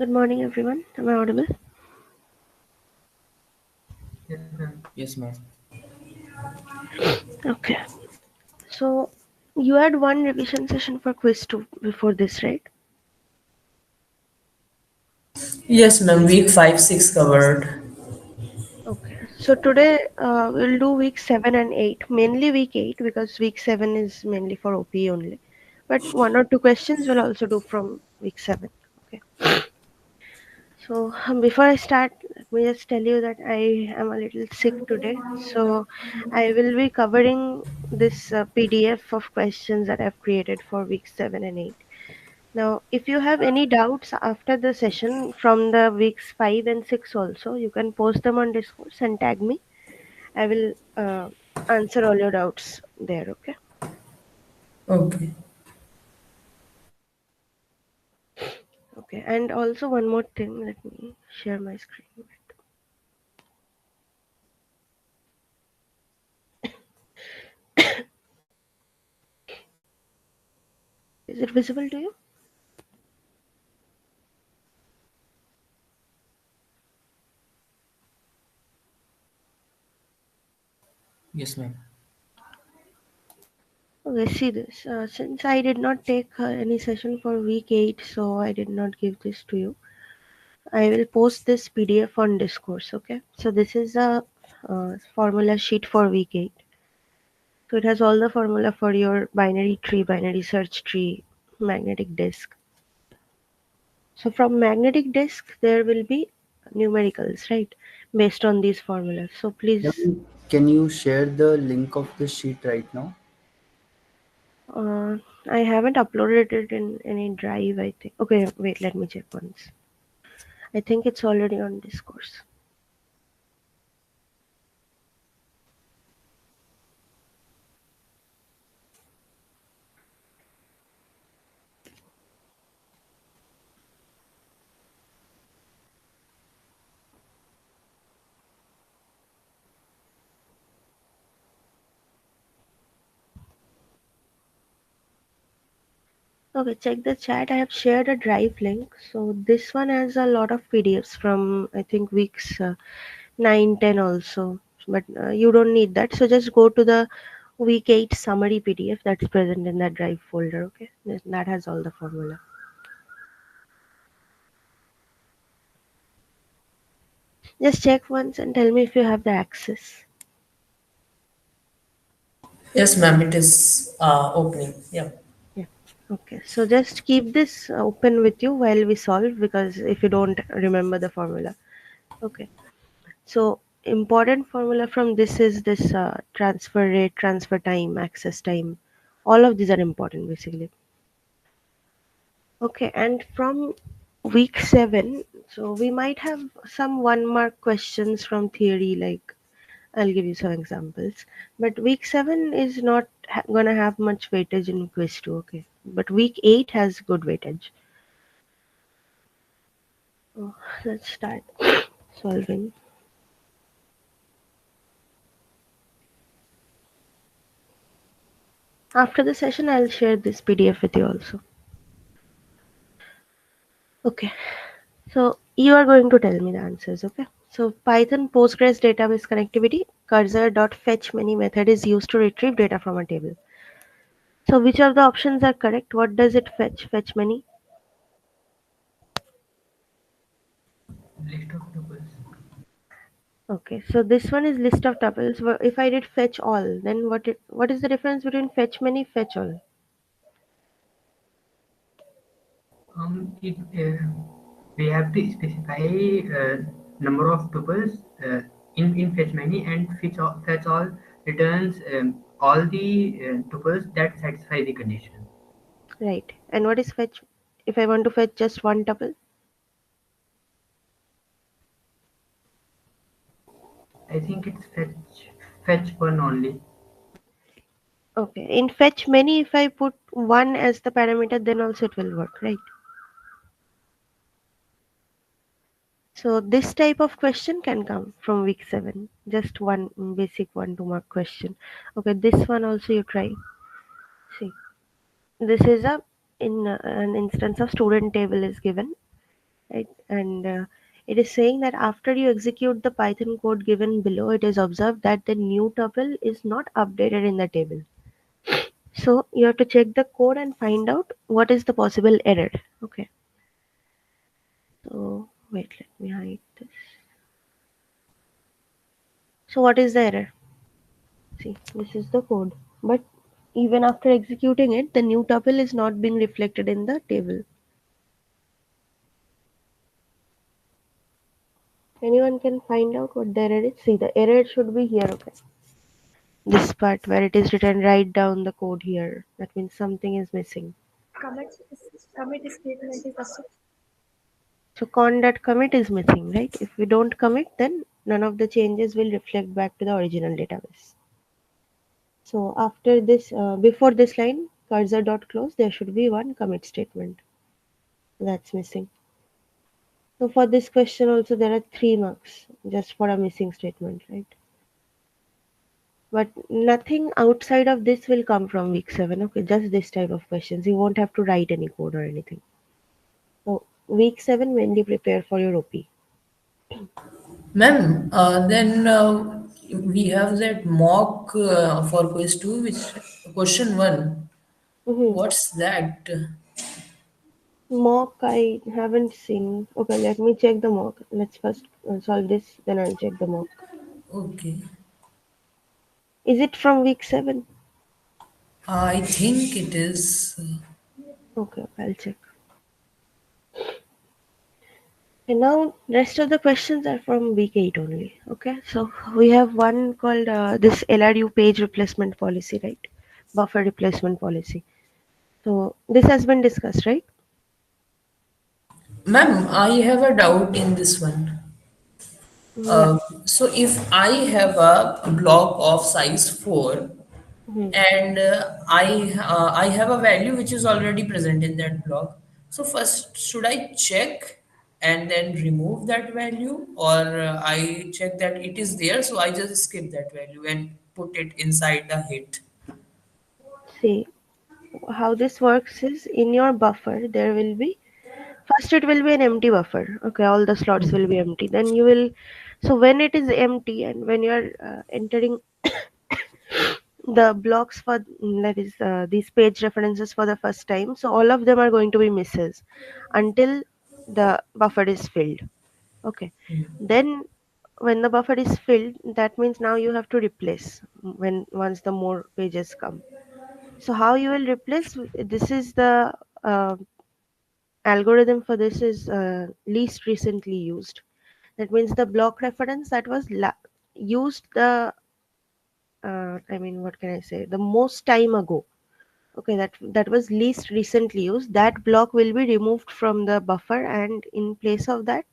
Good morning, everyone. Am I audible? Yes, ma'am. Yes, ma'am. Okay. So, you had one revision session for quiz 2 before this, right? Yes, ma'am. Week 5, 6 covered. Okay. So, today we'll do week 7 and 8, mainly week 8 because week 7 is mainly for OPE only. But one or two questions we'll also do from week 7. Okay. So, before I start, let me just tell you that I am a little sick today. So, I will be covering this PDF of questions that I've created for week 7 and 8. Now, if you have any doubts after the session from the weeks 5 and 6 also, you can post them on Discord and tag me. I will answer all your doubts there, okay? Okay. Okay, and also one more thing, let me share my screen. Is it visible to you? Yes, ma'am. Okay, see this. Since I did not take any session for week 8, so I did not give this to you. I will post this PDF on Discourse, okay? So this is a formula sheet for week 8. So it has all the formula for your binary tree, binary search tree, magnetic disk. So from magnetic disk, there will be numericals, right? Based on these formulas. So please, Can you share the link of the sheet right now? uh, I haven't uploaded it in any drive, I think. Okay, wait, let me check once. I think it's already on Discourse. Okay, check the chat. I have shared a drive link. So this one has a lot of PDFs from I think weeks 9, 10 also. But you don't need that. So just go to the week 8 summary PDF that's present in that drive folder. Okay, that has all the formula. Just check once and tell me if you have the access. Yes, ma'am. It is opening. Yeah. Yeah. Okay. So just keep this open with you while we solve because if you don't remember the formula. Okay. So important formula from this is this transfer rate, transfer time, access time. All of these are important basically. Okay, and from week 7, so we might have some 1 mark questions from theory, like I'll give you some examples. But week 7 is not gonna have much weightage in quiz 2, okay? But week 8 has good weightage. Oh, let's start solving. After the session, I'll share this PDF with you also. Okay, so you are going to tell me the answers, okay? So Python Postgres database connectivity cursor.fetch many method is used to retrieve data from a table. So which of the options are correct? What does it fetch? Fetch many? List of tuples. Okay, so this one is list of tuples. If I did fetch all, then what is the difference between fetch many, fetch all? We have to specify number of tuples in fetch many, and fetch all returns all the tuples that satisfy the condition. Right. And what is fetch? If I want to fetch just one tuple? I think it's fetch one only. Okay. In fetch many, if I put one as the parameter, then also it will work, right? So this type of question can come from week 7. Just one basic 1 2 mark question. Okay, this one also you try. See, this is a in an instance of student table is given. right? And it is saying that after you execute the Python code given below, it is observed that the new tuple is not updated in the table. So you have to check the code and find out what is the possible error. Okay. So wait, let me hide this. So what is the error? See, this is the code. But even after executing it, the new tuple is not being reflected in the table. Anyone can find out what the error is? See, the error should be here, okay. This part where it is written, write down the code here. That means something is missing. Commit statement is also. So con.commit is missing, right? If we don't commit, then none of the changes will reflect back to the original database. So after this, before this line, cursor dot close, there should be one commit statement. That's missing. So for this question also, there are 3 marks just for a missing statement, right? But nothing outside of this will come from week 7. Okay, just this type of questions. You won't have to write any code or anything. So week 7, mainly prepare for your OP. Ma'am, then we have that mock for quiz 2, which question 1. Hmm. What's that? Mock I haven't seen. Okay, let me check the mock. Let's first solve this, then I'll check the mock. Okay. Is it from week 7? I think it is. Okay, I'll check. And now rest of the questions are from week 8 only. Okay, so we have one called this LRU page replacement policy, right? Buffer replacement policy. So this has been discussed, right? Ma'am, I have a doubt in this one. Yeah. So if I have a block of size 4 Mhm. and I have a value which is already present in that block. So first, should I check and then remove that value, or I check that it is there, so I just skip that value and put it inside the hit. See, how this works is in your buffer, there will be first it will be an empty buffer. Okay, all the slots will be empty. Then you will, so when it is empty and when you are entering the blocks for that is these page references for the first time, so all of them are going to be misses until the buffer is filled. Okay, then when the buffer is filled, that means now you have to replace when once the more pages come. So how you will replace, this is the uh, algorithm for this is least recently used. That means the block reference that was used the I mean, what can I say, the most time ago. Okay, that was least recently used. That block will be removed from the buffer, and in place of that,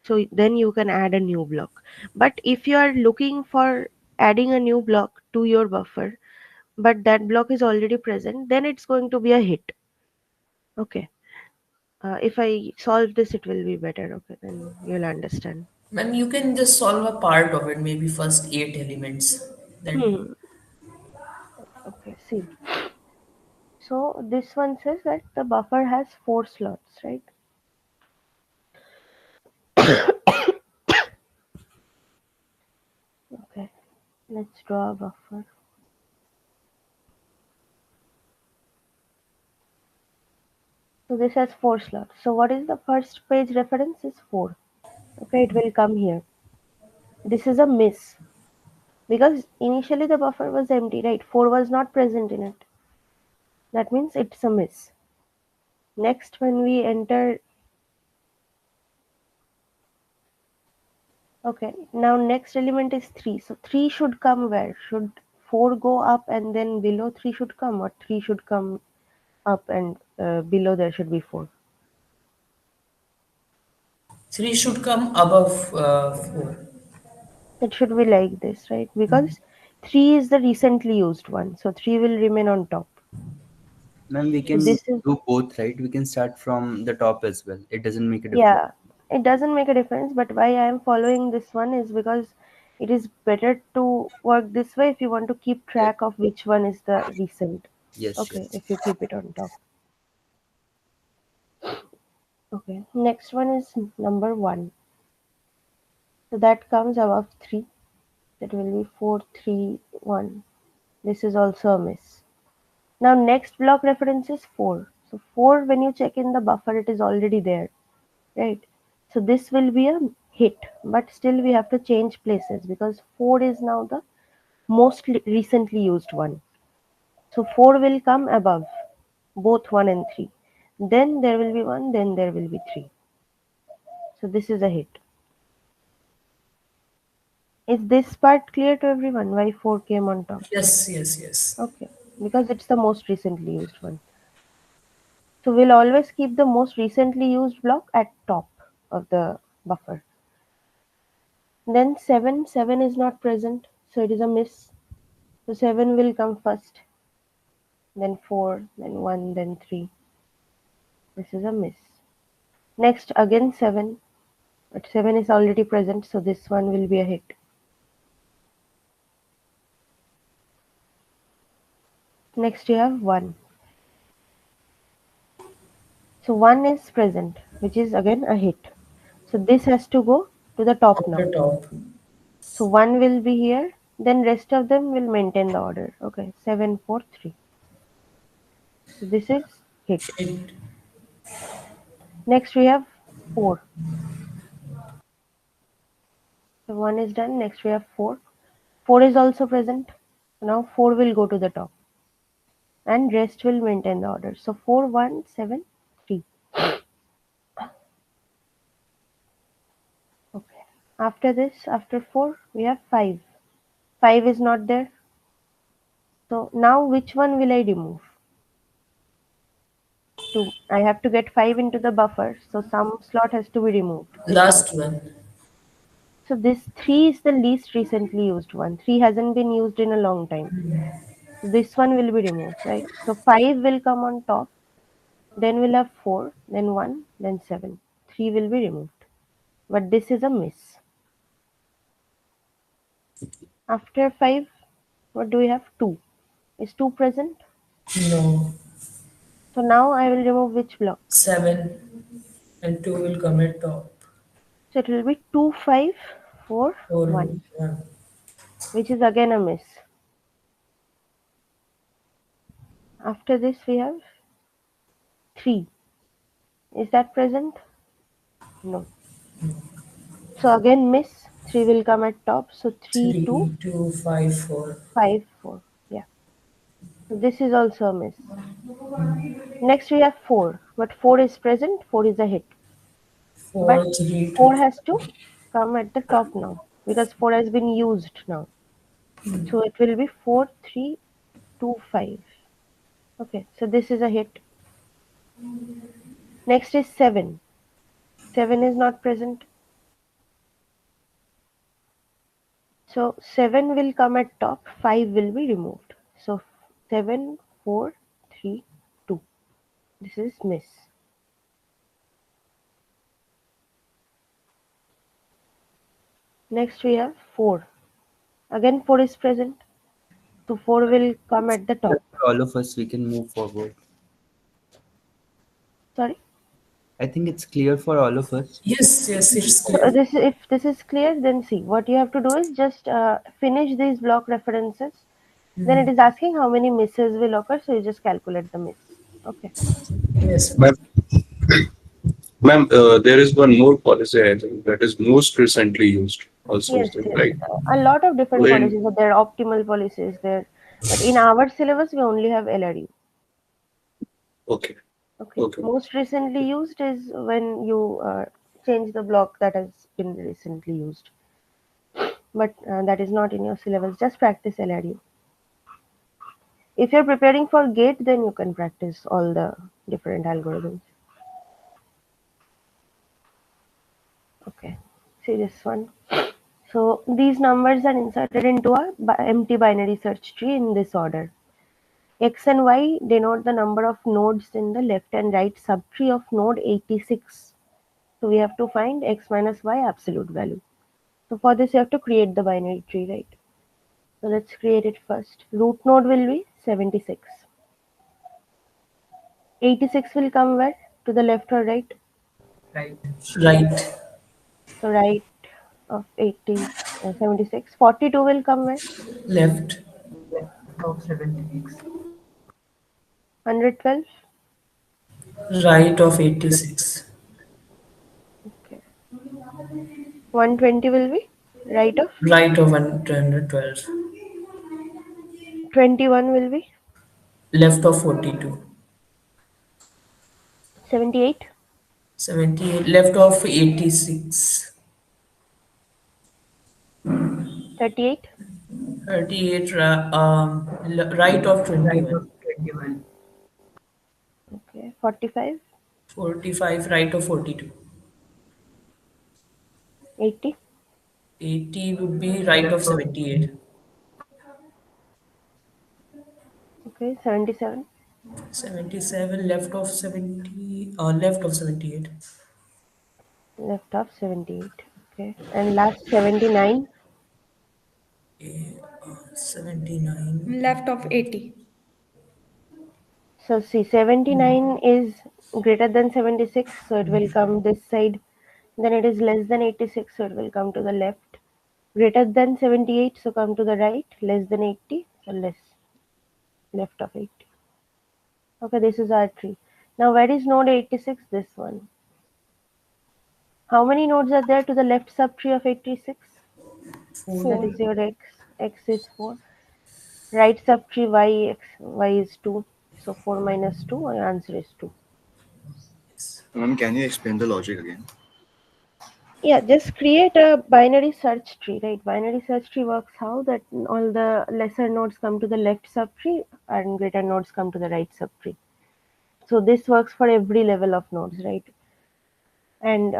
so then you can add a new block. But if you are looking for adding a new block to your buffer, but that block is already present, then it's going to be a hit. Okay. If I solve this, it will be better. Okay, then you'll understand. Ma'am, you can just solve a part of it, maybe first 8 elements. That Hmm. Okay, see. So this one says that the buffer has 4 slots, right? Okay, let's draw a buffer. So this has 4 slots. So what is the first page reference is 4. Okay, it will come here. This is a miss because initially the buffer was empty, right? 4 was not present in it. That means it's a miss. Next, when we enter, okay, now next element is 3. So 3 should come where? Should 4 go up and then below 3 should come, or 3 should come up and below there should be 4? 3 should come above 4. It should be like this, right? Because 3 is the recently used one. So 3 will remain on top. Ma'am, we So can this is, do both, right? We can start from the top as well. It doesn't make a difference. yeah, it doesn't make a difference. But why I am following this one is because it is better to work this way if you want to keep Yes, track of which one is the recent. yes, Okay, yes. if you keep it on top. Okay. Next one is number 1. So that comes above 3. That will be 4, 3, 1. This is also a miss. Now next block reference is 4. So 4, when you check in the buffer, it is already there, right? So this will be a hit, but still we have to change places because 4 is now the most recently used one. So 4 will come above both 1 and 3. Then there will be 1, then there will be 3. So this is a hit. Is this part clear to everyone why 4 came on top? Yes, yes, yes. Okay, because it's the most recently used one. So we'll always keep the most recently used block at top of the buffer. Then 7, 7 is not present, so it is a miss. So 7 will come first, then 4, then 1, then 3. This is a miss. Next again 7, but 7 is already present, so this one will be a hit. Next you have 1. So 1 is present, which is again a hit. So this has to go to the top On now. the top. So 1 will be here, then rest of them will maintain the order. Okay, 7, 4, 3. So this is hit. Hit. Next we have 4. So 1 is done. Next we have 4. 4 is also present. Now 4 will go to the top and rest will maintain the order. So 4, 1, 7, 3. Okay. After this, after 4, we have 5. 5 is not there. So now which one will I remove? I have to get 5 into the buffer. So some slot has to be removed. Which one? Last one. So this 3 is the least recently used one. 3 hasn't been used in a long time. So this one will be removed, right? So 5 will come on top. Then we'll have 4, then 1, then 7. 3 will be removed. But this is a miss. After 5, what do we have? 2. Is 2 present? No. So now I will remove which block? 7 and 2 will come at top. So it will be 2, 5, 4, 4, 1, 1. which is again a miss. After this we have 3. Is that present? No. So again miss. 3 will come at top. So 3, 2, 3, 2, 5, 4. 5, 4. Yeah. So this is also a miss. Next we have 4. But 4 is present. 4 is a hit. 4, But 3, 2. 4 has to come at the top now because 4 has been used now. So it will be 4, 3, 2, 5. Okay, so this is a hit. Next is 7. 7 is not present. So 7 will come at top, 5 will be removed. So 7, 4, 3, 2. This is miss. Next we have 4. Again 4 is present. So 4 will come at the top. For all of us, we can move forward. Sorry. I think it's clear for all of us. Yes, yes, it's So clear. if this is clear, then see what you have to do is just finish these block references. Then it is asking how many misses will occur, so you just calculate the miss. Okay. Yes, Ma'am, ma'am, there is one more policy I think that is most recently used also, Yes, yes. right? A lot of different When policies are there, optimal policies there. But in our syllabus, we only have LRU. okay, Okay. okay, Most recently used is when you change the block that has been recently used. But that is not in your syllabus. Just practice LRU. If you're preparing for GATE, then you can practice all the different algorithms. Okay. See this one. So these numbers are inserted into a empty binary search tree in this order. X and Y denote the number of nodes in the left and right subtree of node 86. So we have to find X minus Y absolute value. So for this you have to create the binary tree, right? So let's create it first. Root node will be 76. 86 will come where? To the left or right? Right. Right. So right of 80, 76. 42 will come where? Left. Left of 76. 112. Right of 86. Okay. 120 will be right of. Right of 112. 21 will be Left of 42. 78. 78. Left of 86. 38. 38. Right of Right 21. of 21. Okay. 45. 45. Right of 42. 80. 80 would be right of Left of 78. Okay. 77. 77. Left of 70. Left of 78. Left of 78. Okay. And last 79. 79. Left of 80. So see, 79 is greater than 76, so it will come this side. Then it is less than 86, so it will come to the left. Greater than 78, so come to the right. Less than 80, so left of 80. Okay, this is our tree. Now where is node 86? This one. How many nodes are there to the left subtree of 86? 4. That 4. is your x. X is 4. Right subtree y, y is 2. So 4 minus 2, our answer is 2. Ma'am, can you explain the logic again? Yeah, just create a binary search tree, right? Binary search tree works how that all the lesser nodes come to the left subtree and greater nodes come to the right subtree. So this works for every level of nodes, right? And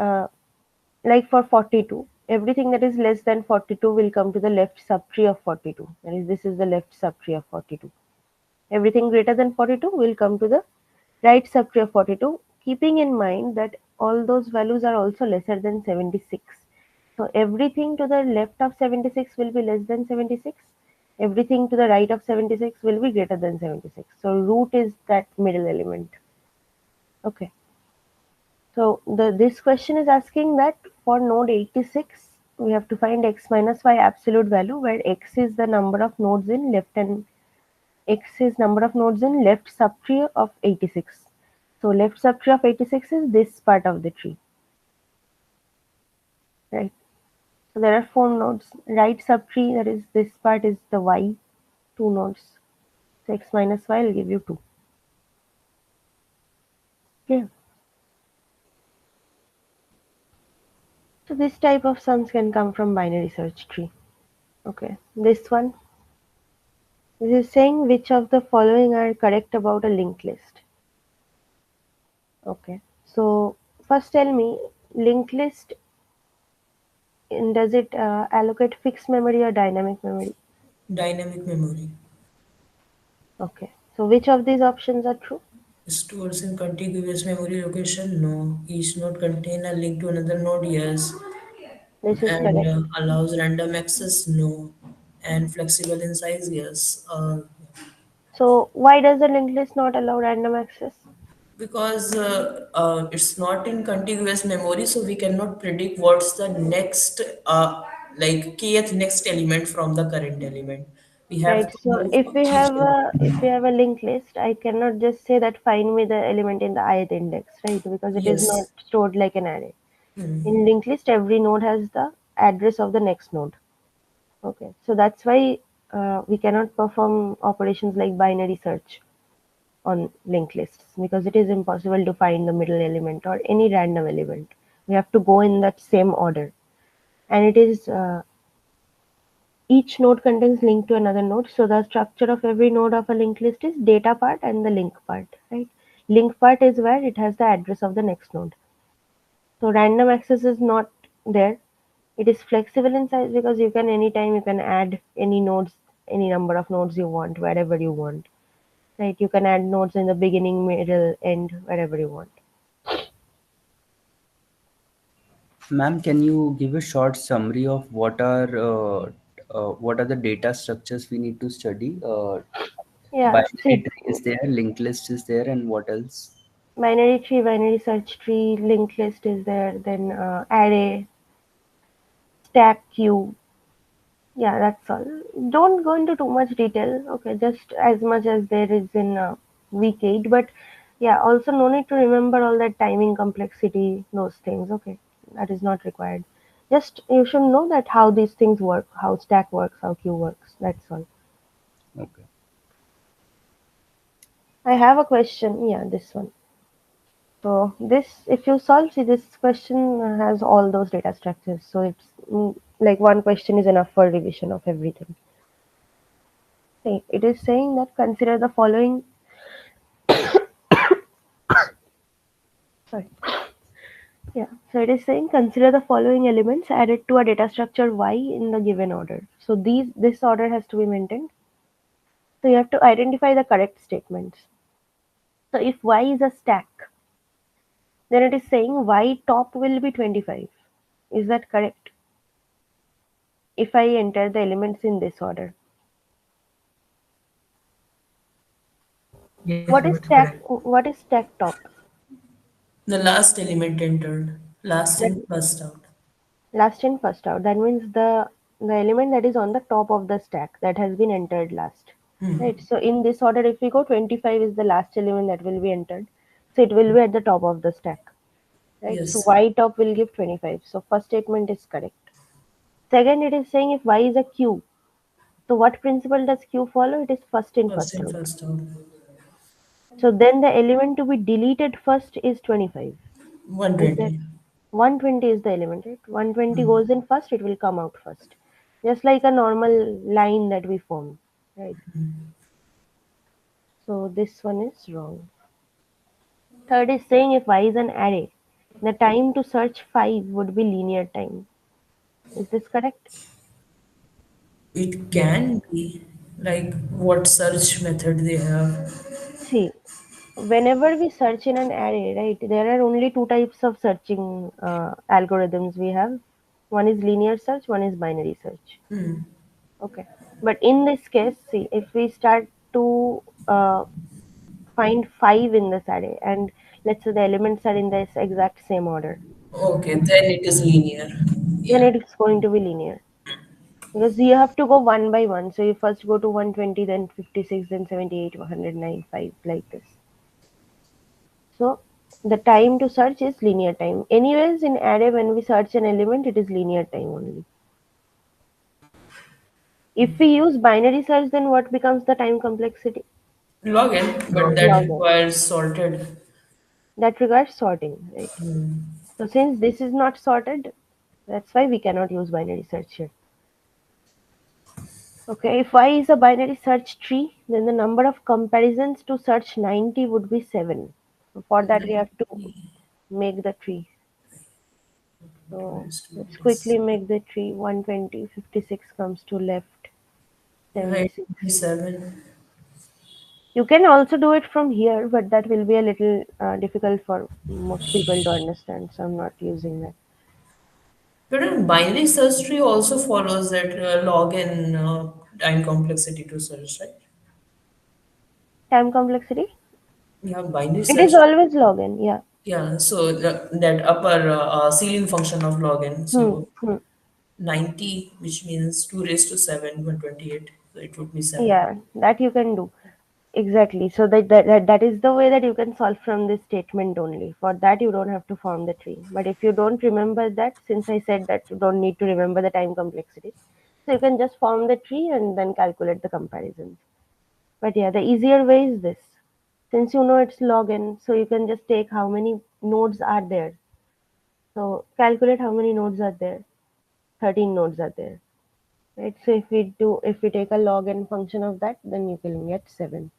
like for 42, everything that is less than 42 will come to the left subtree of 42. That is, this is the left subtree of 42. Everything greater than 42 will come to the right subtree of 42, keeping in mind that all those values are also lesser than 76. So everything to the left of 76 will be less than 76. Everything to the right of 76 will be greater than 76. So root is that middle element. Okay. So this question is asking that for node 86, we have to find x minus y absolute value, where x is the number of nodes in left and x is number of nodes in left subtree of 86. So left subtree of 86 is this part of the tree, right? So there are 4 nodes. Right subtree, that is this part, is the y, 2 nodes. So x minus y will give you 2. Yeah. So this type of sums can come from binary search tree. Okay. This one. This is saying which of the following are correct about a linked list. Okay. So first tell me, linked list, does it allocate fixed memory or dynamic memory? Dynamic memory. Okay. So which of these options are true? Stores in contiguous memory location? No. Each node contain a link to another node? Yes. This is And correct. allows random access? No. And flexible in size? Yes. So why does the linked list not allow random access? Because it's not in contiguous memory, so we cannot predict what's the next, like kth next element from the current element. We have Right. to So move each if we have a linked list, I cannot just say that find me the element in the ith index, right? Because it is not Yes. stored like an array. Hmm. In linked list, every node has the address of the next node. Okay. So that's why we cannot perform operations like binary search on linked lists, because it is impossible to find the middle element or any random element. We have to go in that same order, and it is each node contains link to another node. So the structure of every node of a linked list is data part and the link part, right? Link part is where it has the address of the next node. So random access is not there. It is flexible in size because you can anytime you can add any nodes, any number of nodes you want, wherever you want, right? You can add nodes in the beginning, middle, end, wherever you want. Ma'am, can you give a short summary of what are the data structures we need to study? Yeah, Binary see, tree is there, linked list is there, and what else? Binary tree, binary search tree, linked list is there, then array, stack queue. Yeah, that's all. Don't go into too much detail. Okay, just as much as there is in week 8. But yeah, also no need to remember all that timing complexity, those things. Okay, that is not required. Just you should know that how these things work, how stack works, how queue works. That's all. Okay. I have a question. Yeah, this one. So this, if you solve, see this question has all those data structures. So it's like one question is enough for revision of everything. Okay, it is saying that consider the following. Sorry. Yeah. So it is saying consider the following elements added to a data structure Y in the given order. So this order has to be maintained. So you have to identify the correct statements. So if Y is a stack, then it is saying Y top will be 25. Is that correct? If I enter the elements in this order. Yes, What ma'am, is it's stack? correct. What is stack top? The last element entered, last That in, first out. last in first out. That means the element that is on the top of the stack that has been entered last. Right. So in this order, if we go, 25 is the last element that will be entered. So it will be at the top of the stack. Right. So Yes, Y top will give 25. So first statement is correct. Second, it is saying if Y is a queue. So what principle does queue follow? It is first in first first in, out. first out. So then the element to be deleted first is 25. Is that 120. 120 is the element, right? 120 goes in first, it will come out first. Just like a normal line that we form, right? So this one is wrong. Third is saying if Y is an array, the time to search 5 would be linear time. Is this correct? It can be like what search method they have. See, whenever we search in an array, right, there are only two types of searching algorithms we have. One is linear search, one is binary search. Okay. But in this case, see, if we start to find 5 in this array and let's say the elements are in this exact same order, Okay, then it is linear. then Yeah. it is going to be linear. Because you have to go one by one. So you first go to 120, then 56, then 78, 109, 5, like this. So the time to search is linear time. Anyways, in array, when we search an element, it is linear time only. If we use binary search, then what becomes the time complexity? Log n, but Log that n. Log n. requires sorted. That regards sorting, right? So since this is not sorted, that's why we cannot use binary search here. Okay, if Y is a binary search tree, then the number of comparisons to search 90 would be 7. So for that, we have to make the tree. So let's quickly make the tree. 120, 56 comes to left, Yeah, it 76. would be 7. You can also do it from here, but that will be a little difficult for most people to understand. So I'm not using that. But a binary search tree also follows that log n time complexity to search, right? Time complexity? Yeah, binary It is search. always log n. Yeah. Yeah, so that upper ceiling function of log n. Hmm. So Hmm. 90, which means 2 raised to 7, 128. So it would be 7. Yeah, that you can do. Exactly. So that is the way that you can solve from this statement only. For that, you don't have to form the tree. But if you don't remember that, since I said that you don't need to remember the time complexity, so you can just form the tree and then calculate the comparisons. But yeah, the easier way is this. Since you know it's log n, so you can just take how many nodes are there. So calculate how many nodes are there. 13 nodes are there. Right. So if we take a log n function of that, then you can get 7.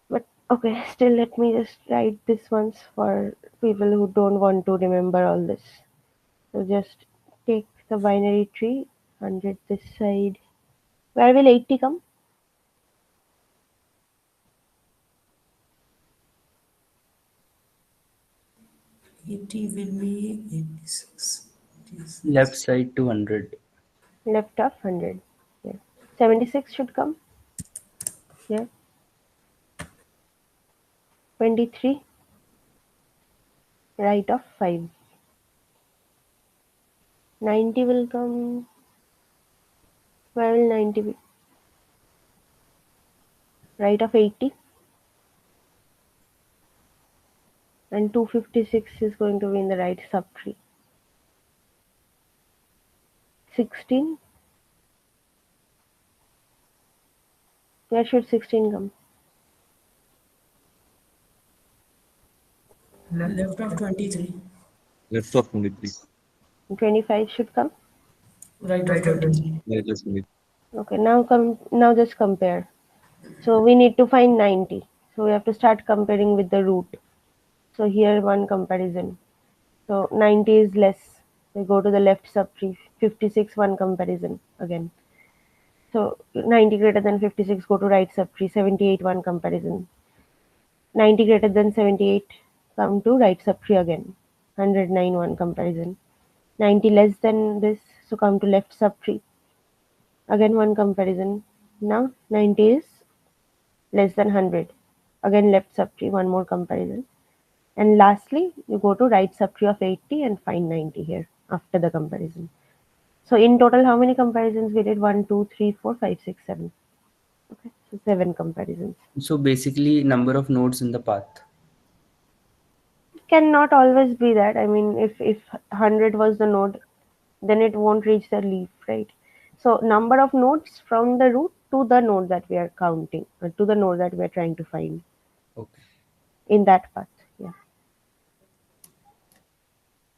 But okay, still let me just write this once for people who don't want to remember all this. So just take the binary tree, 100 this side. Where will 80 come? 80 will be 86. Left side 200. Left of 100. Yeah. 76 should come. Yeah. 23, right of 5. 90 will come. Where will 90 be? Right of 80. And 256 is going to be in the right subtree. 16. Where should 16 come? Left of 23. Left of 23. 25 should come. Right of Right of 23. Right of 23. Okay, now now just compare. So we need to find 90. So we have to start comparing with the root. So here one comparison. So 90 is less. We go to the left subtree. 56 one comparison again. So 90 greater than 56 go to right subtree. 78 one comparison. 90 greater than 78 come to right subtree again. 109 one comparison. 90 less than this, so come to left subtree. Again one comparison. Now 90 is less than 100. Again left subtree, one more comparison. And lastly, you go to right subtree of 80 and find 90 here after the comparison. So in total, how many comparisons we did? 1, 2, 3, 4, 5, 6, 7. Okay, so 7 comparisons. So basically, number of nodes in the path. Cannot always be that. I mean, if 100 was the node, then it won't reach the leaf, right? So number of nodes from the root to the node that we are counting, to the node that we are trying to find Okay. in that path. Yeah.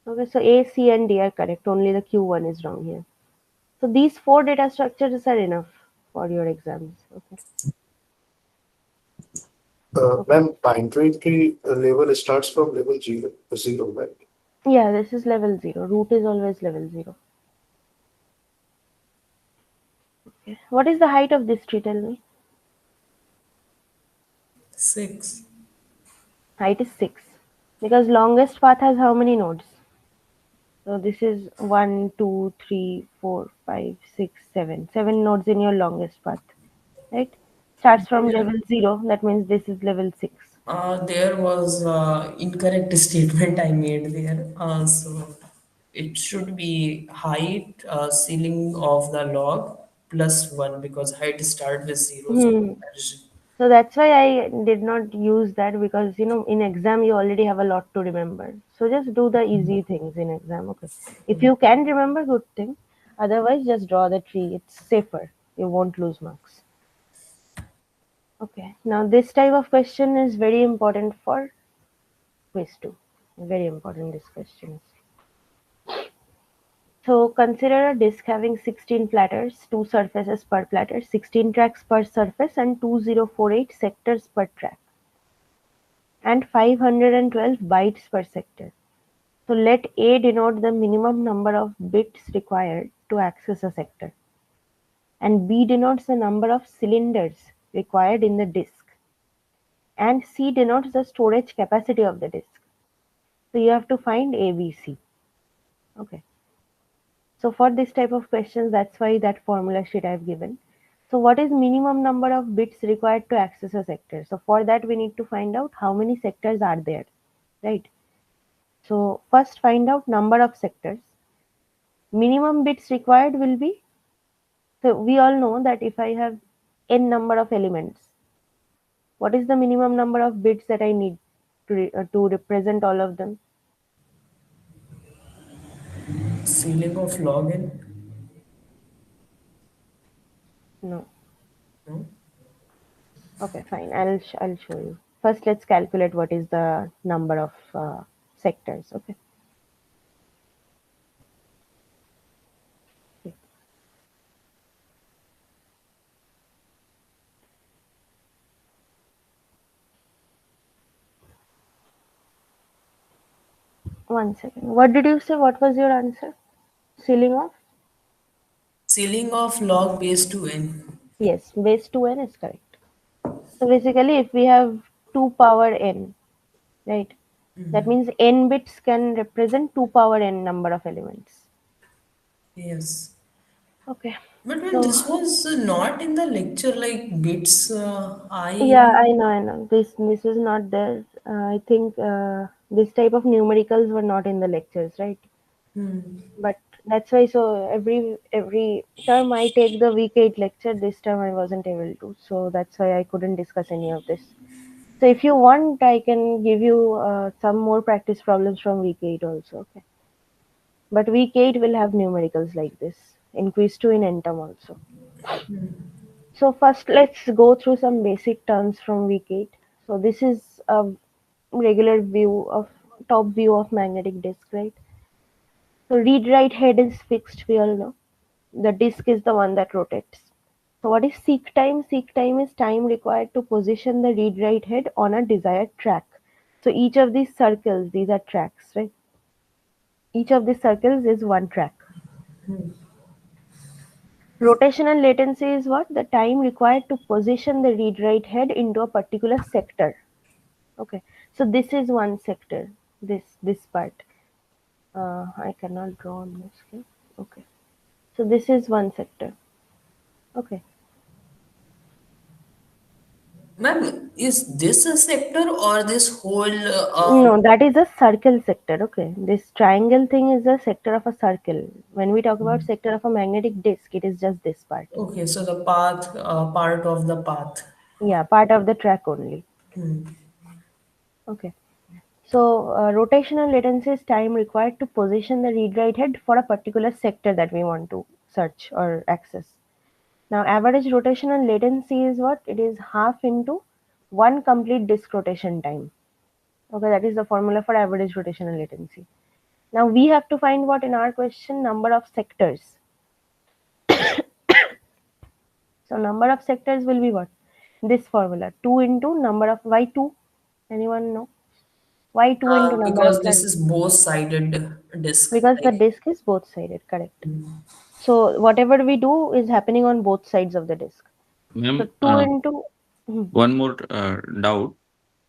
Okay, so A, C, and D are correct. Only the Q1 is wrong here. So these 4 data structures are enough for your exams. Okay. Ma'am, binary tree level starts from level 0, right? Yeah, this is level 0. Root is always level 0. Okay. What is the height of this tree? Tell me. 6. Height is 6. Because longest path has how many nodes? So this is 1, 2, 3, 4, 5, 6, 7. 7 nodes in your longest path. Right? Starts from level 0. That means this is level 6. There was incorrect statement I made there. So it should be height ceiling of the log plus 1 because height start with 0. So Hmm. comparison. So that's why I did not use that because in exam you already have a lot to remember. So just do the easy things in exam. Okay. If you can remember, good thing. Otherwise, just draw the tree. It's safer. You won't lose marks. Okay. Now this type of question is very important for quiz 2. Very important this question is. So consider a disk having 16 platters, 2 surfaces per platter, 16 tracks per surface, and 2048 sectors per track, and 512 bytes per sector. So let A denote the minimum number of bits required to access a sector, and B denotes the number of cylinders required in the disk, and C denotes the storage capacity of the disk. So you have to find A, B, C. Okay. So for this type of questions, that's why that formula sheet I've given. So what is minimum number of bits required to access a sector? So for that, we need to find out how many sectors are there, right? So first find out number of sectors. Minimum bits required will be, so we all know that if I have n number of elements, what is the minimum number of bits that I need to represent all of them? Ceiling of log n. No. No? Okay, fine. I'll show you. First, let's calculate what is the number of sectors. Okay. One second. What did you say? What was your answer? Ceiling of? Ceiling of log base to n. Yes, base 2n is correct. So basically, if we have 2 power n, right, that means n bits can represent 2 power n number of elements. Yes. Okay. But when So this was not in the lecture, like bits, yeah, I I know. This is not there. I think this type of numericals were not in the lectures, right? But that's why. So every term I take the week 8 lecture. This term I wasn't able to, so that's why I couldn't discuss any of this. So if you want, I can give you some more practice problems from week 8 also. Okay. But week 8 will have numericals like this in quiz 2 in NTEM also. So first let's go through some basic terms from week 8. So this is a regular view of top view of magnetic disk, right? So read write head is fixed, we all know. The disk is the one that rotates. So what is seek time? Seek time is time required to position the read write head on a desired track. So each of these circles, these are tracks, right? Each of these circles is one track. Rotational latency is what? The time required to position the read write head into a particular sector. Okay, so this is one sector. This part. I cannot draw on this. Okay. Okay. So this is one sector. Okay. Ma'am, is this a sector or this whole? No, that is a circle sector. Okay. This triangle thing is a sector of a circle. When we talk about sector of a magnetic disk, it is just this part. Okay, so the path, part of the path. Yeah, part of the track only. Okay. So rotational latency is time required to position the read-write head for a particular sector that we want to search or access. Now, average rotational latency is what? It is half into one complete disk rotation time. Okay, that is the formula for average rotational latency. Now, we have to find what in our question? Number of sectors. So, number of sectors will be what? This formula. 2 into number of, why 2? Anyone know? Why 2 into number of Because this tracks? is both-sided disk, Because the right? disk is both sided, correct. So whatever we do is happening on both sides of the disk. So Ma'am, 2 into one more doubt.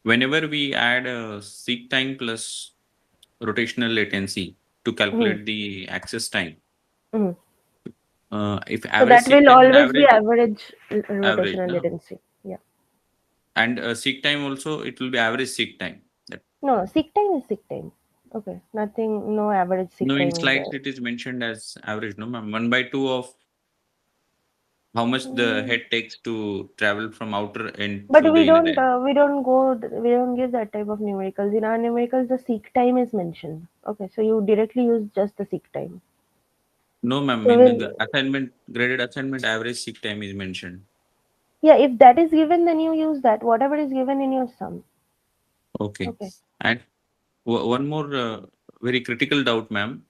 Whenever we add seek time plus rotational latency to mhm, calculate the access time, mhm. if So average that seek will time is always be average, average average, rotational no? latency. Yeah. And seek time also, it will be average seek time. That, No, seek time is seek time. Okay. Nothing, no average seek no, in time is slides there. it is mentioned as average, no, ma'am. 1/2 of how much the Mm. head takes to travel from outer end But to the inner end. we don't give that type of numericals. In our numericals, the seek time is mentioned. Okay. So you directly use just the seek time. No, ma'am. So In the we'll, assignment, graded assignment, average seek time is mentioned. yeah, if that is given, then you use that. Whatever is given in your sum. Okay. Okay. And one more very critical doubt, ma'am.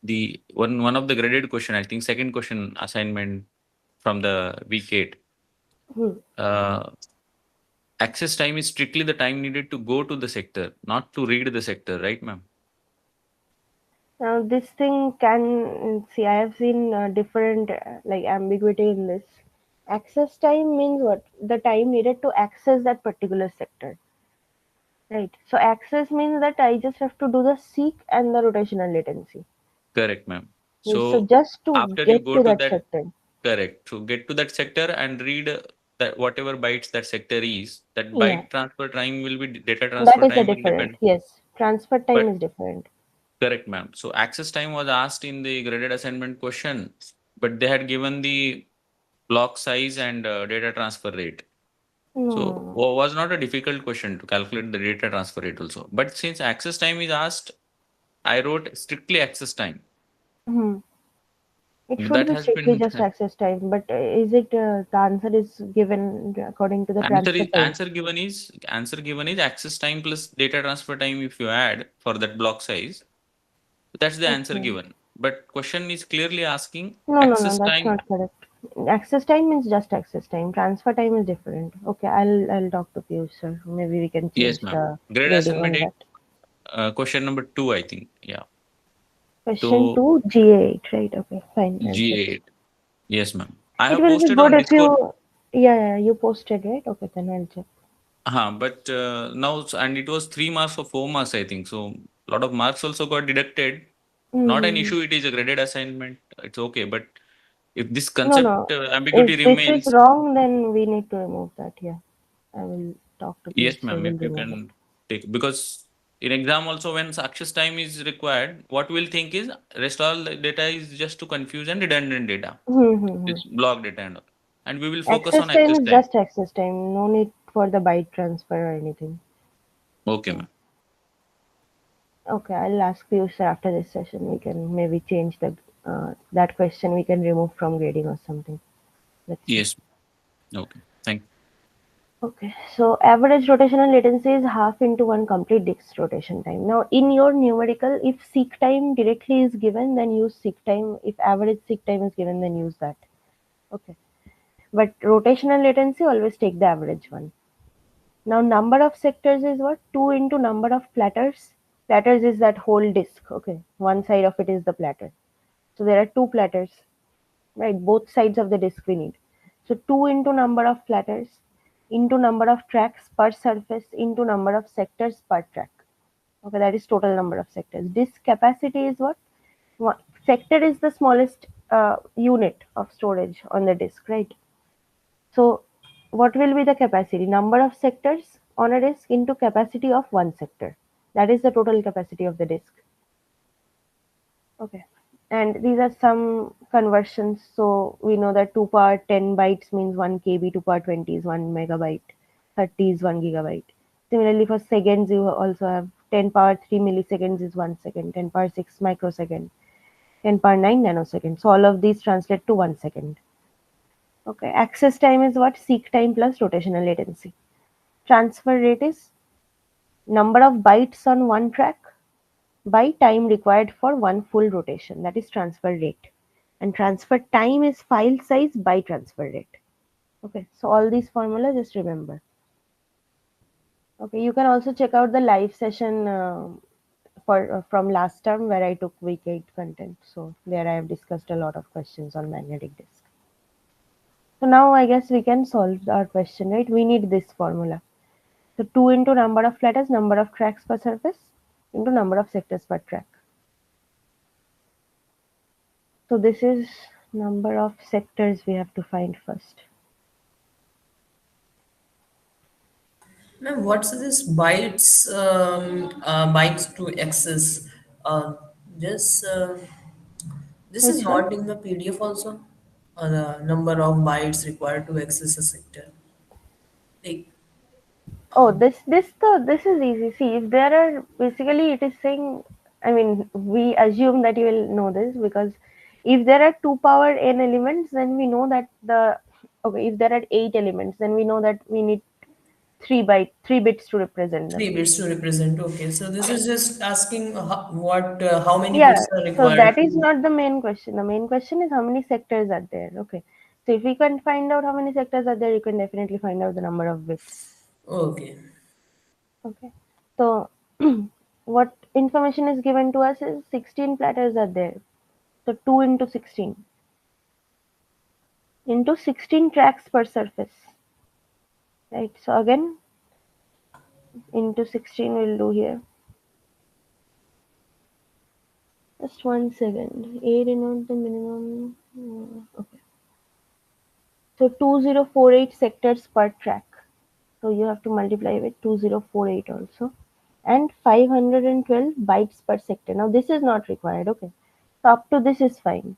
The one of the graded question, I think second question assignment from the week 8. Hmm. Access time is strictly the time needed to go to the sector, not to read the sector, right, ma'am? Now this thing can see. I have seen different like ambiguity in this. Access time means what? The time needed to access that particular sector, right? So access means that I just have to do the seek and the rotational latency. Correct, ma'am. Yes, so So just to after you get go to to that that, sector. correct, to get to that sector and read that whatever bytes that sector is, that Yeah, byte transfer time will be data that transfer is a time will different. depend. Yes, transfer time But is different. correct, ma'am. So access time was asked in the graded assignment question, but they had given the block size and data transfer rate. So No, was not a difficult question to calculate the data transfer rate also. But since access time is asked, I wrote strictly access time. no, no. It should That be has strictly been just access time, but is it the answer is given according to the transfer time? answer given is access time plus data transfer time if you add for that block size. That's the answer Okay. given. But question is clearly asking No, no, no, access that's time. not correct. Access time means just access time. Transfer time is different. Okay, I'll talk to Piyush sir. Maybe we can Yes, change ma'am. the Grade grading assignment on 8, that. question number 2, I think. Yeah. Question So 2, GA8, right? Okay, fine. I'll check. GA8. Yes, ma'am. I It have will be posted good on if Discord. you, yeah, you posted, right? Okay, then I'll check. But now, and it was 3 marks or 4 marks, I think. So a lot of marks also got deducted. Not an Mm. issue. It is a graded assignment. It's okay. But if this No, no. concept ambiguity If this is remains, wrong, then we need to remove that. Yeah, I will. talk to Yes, kids, they ma'am. will If you remove it. can take, because in exam also when success time is required, what we'll think is rest all the data is just to confuse and redundant data. Mm-hmm. It's block data and we will focus Access on time access is time. just access time. No need for the byte transfer or anything. Okay, Yeah. ma'am. Okay, I'll ask you sir after this session. We can maybe change the that question. We can remove from grading or something. Let's see. Yes. Okay. Thank you. Okay, so average rotational latency is half into one complete disk rotation time. Now, in your numerical, if seek time directly is given, then use seek time. If average seek time is given, then use that. Okay, but rotational latency, always take the average one. Now, number of sectors is what? 2 into number of platters. Platters is that whole disk. Okay, one side of it is the platter. So there are two platters, right? Both sides of the disk we need. So 2 into number of platters into number of tracks per surface into number of sectors per track. Okay, that is total number of sectors. Disk capacity is what? Sector is the smallest unit of storage on the disk, right? So what will be the capacity? Number of sectors on a disk into capacity of one sector. That is the total capacity of the disk. Okay. And these are some conversions. So we know that 2 power 10 bytes means 1 KB, 2 power 20 is 1 megabyte, 30 is 1 gigabyte. Similarly, for seconds, you also have 10 power 3 milliseconds is 1 second, 10 power 6 microsecond, 10 power 9 nanosecond. So all of these translate to 1 second. Okay. Access time is what? Seek time plus rotational latency. Transfer rate is number of bytes on one track by time required for one full rotation, that is transfer rate, and transfer time is file size by transfer rate. Okay, so all these formulas just remember. Okay, you can also check out the live session for from last term where I took week 8 content. So there I have discussed a lot of questions on magnetic disk. So now I guess we can solve our question, right? We need this formula. So 2 into number of platters, number of tracks per surface into number of sectors per track. So this is number of sectors we have to find first. Ma'am, what's this bytes to access? Uh, this this is Which one? not in the PDF also. The number of bytes required to access a sector. Like, Oh, this is easy. See, if there are basically it is saying. I mean, we assume that you will know this because if there are 2 power n elements, then we know that the okay. If there are 8 elements, then we know that we need 3 bits to represent them. 3 bits to represent. Okay, so this is just asking how many Yeah. bits are So required that is to. not the main question. The main question is how many sectors are there. Okay. So if we can find out how many sectors are there, you can definitely find out the number of bits. Okay. Okay. So what information is given to us is 16 platters are there. So 2 into 16 into 16 tracks per surface. Right. So again into 16 we'll do here. Just 1 second. 8 denotes the minimum. Okay. So 2048 sectors per track. So you have to multiply with 2048 also. And 512 bytes per sector. Now this is not required. Okay. So up to this is fine.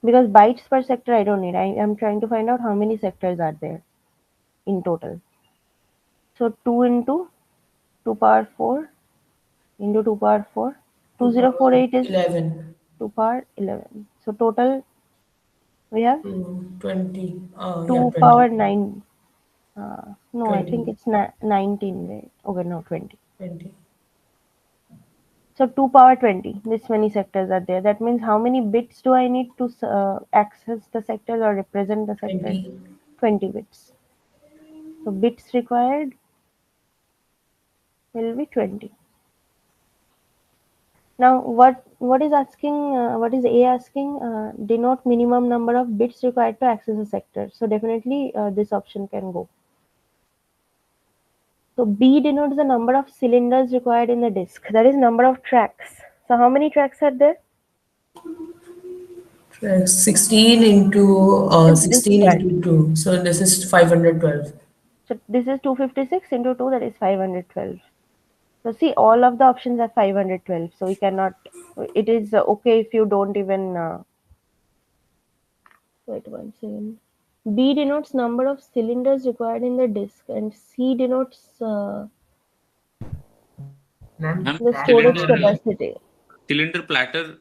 Because bytes per sector I don't need. I am trying to find out how many sectors are there in total. So 2 into 2 power 4 into 2 power 4. 2048 is 11. 2 power 11. So total we have 20. Oh, yeah, 2 20. power 9. No, I think 20. it's 19, right? Okay, no, 20. 20. So 2 power 20, this many sectors are there. That means how many bits do I need to access the sectors or represent the sectors? 20. 20 bits. So bits required will be 20. Now what is asking, what is A asking? Denote minimum number of bits required to access a sector. So definitely this option can go. So B denotes the number of cylinders required in the disk. That is number of tracks. So how many tracks are there? 16 into It's this 16 part. into 2. So this is 512. So this is 256 into 2, that is 512. So see, all of the options are 512. So we cannot, it is okay if you don't even, wait 1 second. B denotes number of cylinders required in the disc and C denotes Ma'am, Ma'am, the that storage cylinder capacity. cylinder platter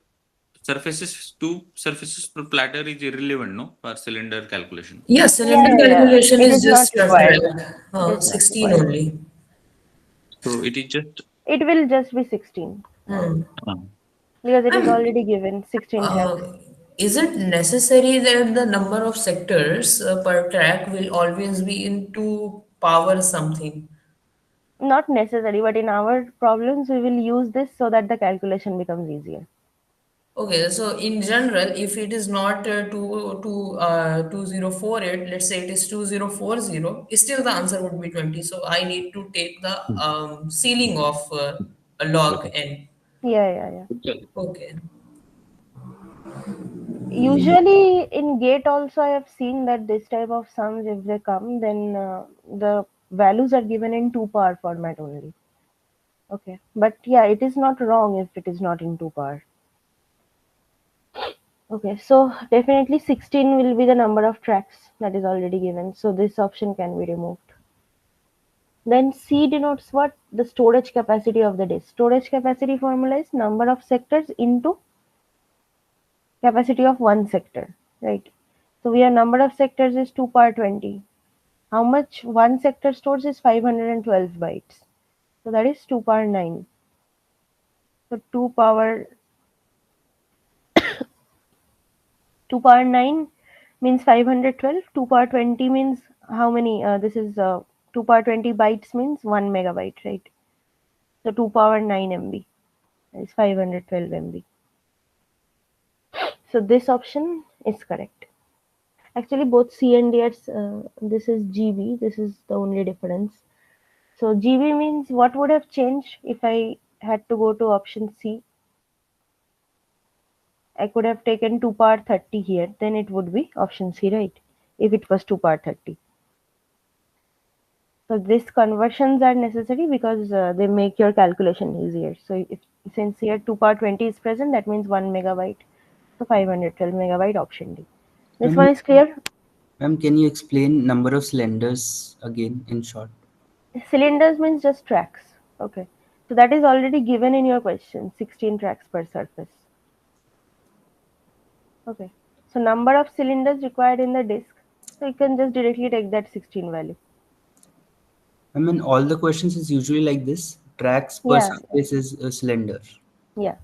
surfaces, two surfaces per platter is irrelevant, no, for cylinder calculation. Yeah, Yeah, cylinder yeah, yeah. calculation It is is not just a required. track, It is not 16 required. only. So it is just It will just be 16 Hmm. uh, because it is And already given 16 tracks. is it necessary that the number of sectors per track will always be into power something? Not necessary, but in our problems, we will use this so that the calculation becomes easier. Okay, so in general, if it is not 2048, let's say it is 2040, still the answer would be 20. So I need to take the ceiling of a log okay. n. Yeah, yeah, yeah. Okay. Okay. Usually in gate also I have seen that this type of sums, if they come, then the values are given in 2 power format only. Okay, but yeah, it is not wrong if it is not in 2 power. Okay, so definitely 16 will be the number of tracks that is already given. So this option can be removed. Then C denotes what? The storage capacity of the disk. Storage capacity formula is number of sectors into capacity of one sector, right? So we have number of sectors is 2 power 20. How much one sector stores is 512 bytes. So that is 2 power 9. So 2 power 9 means 512. 2 power 20 means how many? This is 2 power 20 bytes means 1 megabyte, right? So 2 power 9 MB is 512 MB. So this option is correct. Actually, both C and D are, this is GB, this is the only difference. So GB means what would have changed if I had to go to option C? I could have taken 2 power 30 here, then it would be option C, right? If it was 2 power 30. So these conversions are necessary because they make your calculation easier. So if, since here 2 power 20 is present, that means 1 megabyte. So 512 megabyte option D. This one Ma'am, is clear? ma'am, can you explain number of cylinders again in short? Cylinders means just tracks. Okay. So that is already given in your question, 16 tracks per surface. Okay. So number of cylinders required in the disk. So you can just directly take that 16 value. I mean, all the questions is usually like this. Tracks per Yeah. surface is a cylinder. Yeah.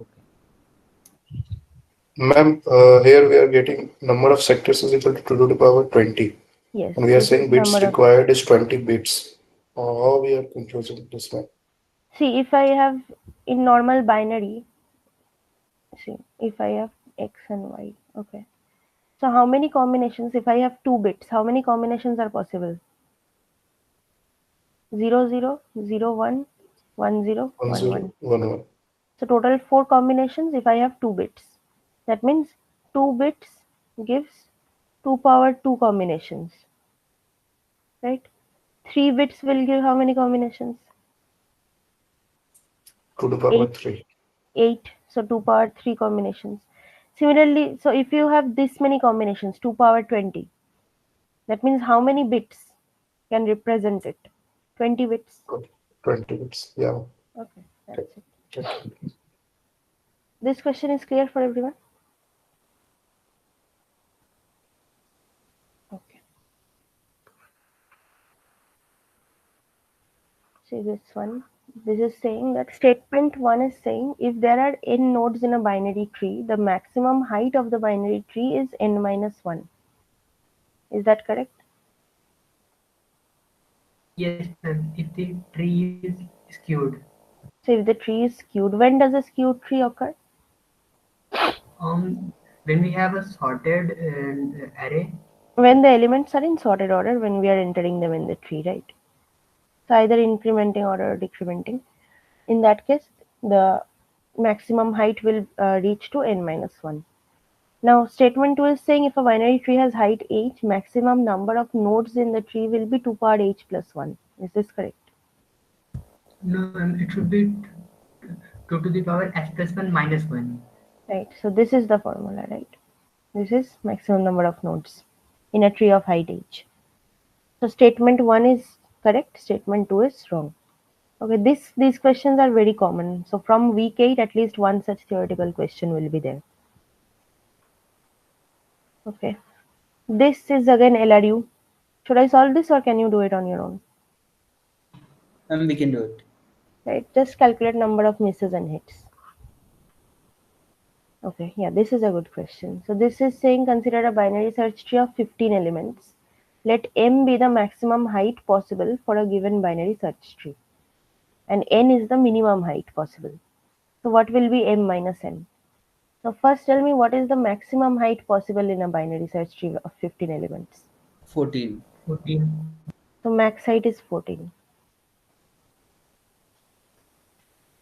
Okay. Ma'am, here we are getting number of sectors is equal to 2 to the power 20. Yes. And we are This is saying bits number of. required is 20 bits. How we are confusing this one? See, if I have in normal binary, see, if I have X and Y. Okay. So how many combinations? If I have 2 bits, how many combinations are possible? 0, 0, 0, 1, 1, 0, 1, 1. 1011. So total 4 combinations if I have 2 bits. That means 2 bits gives 2 power 2 combinations. Right? 3 bits will give how many combinations? 2 to the power 8. 3. 8. So 2 power 3 combinations. Similarly, so if you have this many combinations, 2 power 20, that means how many bits can represent it? 20 bits. Good. 20 bits. Yeah. Okay, that's it. Okay. This question is clear for everyone? Okay. See this one. This is saying that statement 1 is saying if there are n nodes in a binary tree, the maximum height of the binary tree is n minus 1. Is that correct? Yes, ma'am. If the tree is skewed, So if the tree is skewed, when does a skewed tree occur? when we have a sorted array, When the elements are in sorted order, when we are entering them in the tree, right? So either incrementing or decrementing. In that case, the maximum height will reach to n minus 1. Now, statement 2 is saying if a binary tree has height h, maximum number of nodes in the tree will be 2 power h plus 1. Is this correct? No, it should be 2 to the power h plus 1 minus 1. Right. So this is the formula, right? This is maximum number of nodes in a tree of height h. So statement 1 is correct, statement 2 is wrong. Okay, these questions are very common. So from week 8, at least one such theoretical question will be there. Okay. This is again LRU. Should I solve this or can you do it on your own? We can do it. Right, just calculate number of misses and hits. Okay, yeah, this is a good question. So this is saying consider a binary search tree of 15 elements. Let m be the maximum height possible for a given binary search tree. And n is the minimum height possible. So what will be m minus n? So first tell me what is the maximum height possible in a binary search tree of 15 elements. 14. 14. So max height is 14.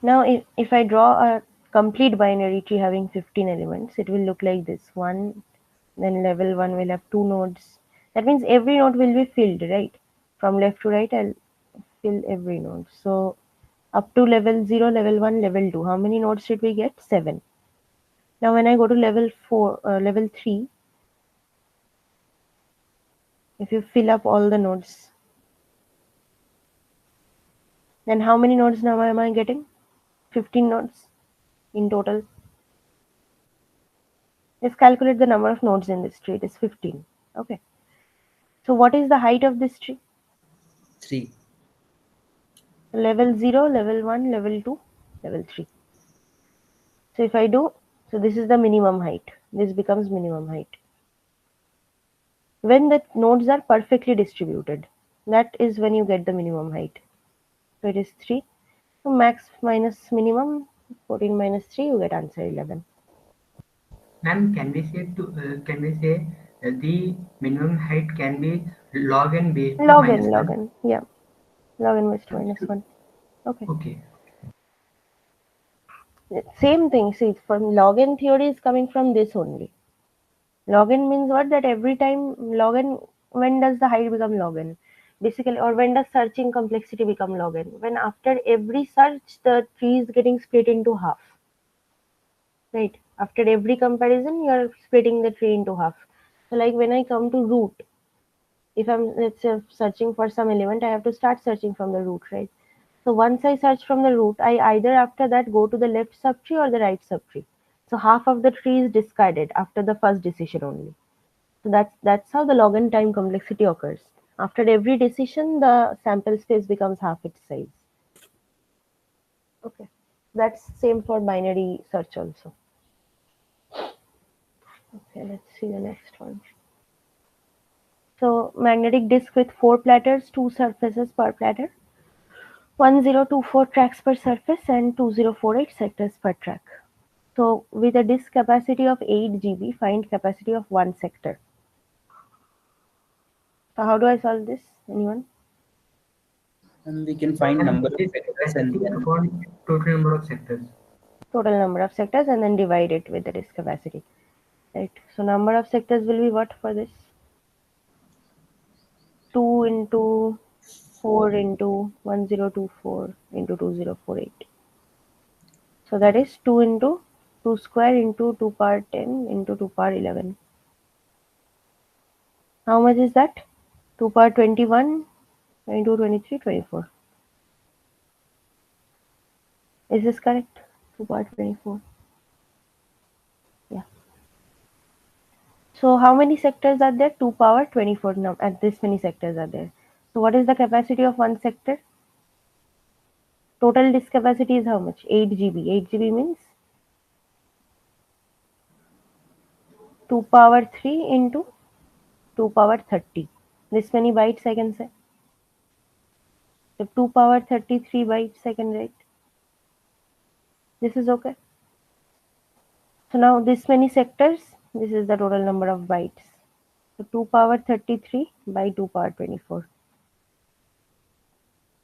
Now if I draw a complete binary tree having 15 elements, it will look like this. Then level 1 will have 2 nodes. That means every node will be filled, right? From left to right, I'll fill every node. So up to level 0, level 1, level 2. How many nodes did we get? 7. Now when I go to level 3, if you fill up all the nodes, then how many nodes now am I getting? 15 nodes in total. Let's calculate the number of nodes in this tree. It is 15. Okay. So what is the height of this tree? 3. Level 0, level 1, level 2, level 3. So if I do, so this is the minimum height. This becomes minimum height. When the nodes are perfectly distributed, that is when you get the minimum height. So it is 3. So max minus minimum, 14 minus 3, you get answer 11. Ma'am, can we say the minimum height can be log n base to Log minus n, 1? yeah. Log n base to minus 1. Okay. Okay. Same thing. See, from log n theory is coming from this only. Log n means what? That every time log n, when does the height become log n? Basically, or when does searching complexity become log n? When after every search, the tree is getting split into half. Right? After every comparison, you are splitting the tree into half. So, like when I come to root, if I'm, let's say, searching for some element, I have to start searching from the root, right? So once I search from the root, I either after that go to the left subtree or the right subtree. So half of the tree is discarded after the first decision only. So that's how the log n time complexity occurs. After every decision, the sample space becomes half its size. Okay, that's same for binary search also. Okay, let's see the next one. So magnetic disk with 4 platters, 2 surfaces per platter, 1024 tracks per surface and 2048 sectors per track. So with a disk capacity of 8 GB, find capacity of one sector. So how do I solve this? Anyone? And we can find number of This sectors and capacity then upon total number of sectors. Total number of sectors and then divide it with the disk capacity. Right. So number of sectors will be what for this? 2 into 4 into 1024 into 2048. So that is 2 into 2 square into 2 power 10 into 2 power 11. How much is that? 2 power 21, 22, 23, 24. Is this correct? 2 power 24. Yeah. So how many sectors are there? 2 power 24 now, and this many sectors are there. So what is the capacity of one sector? Total disk capacity is how much? 8 GB. 8 GB means 2 power 3 into 2 power 30. This many bytes I can say. So 2 power 33 bytes I can write. This is okay. So now this many sectors, this is the total number of bytes. So 2 power 33 by 2 power 24.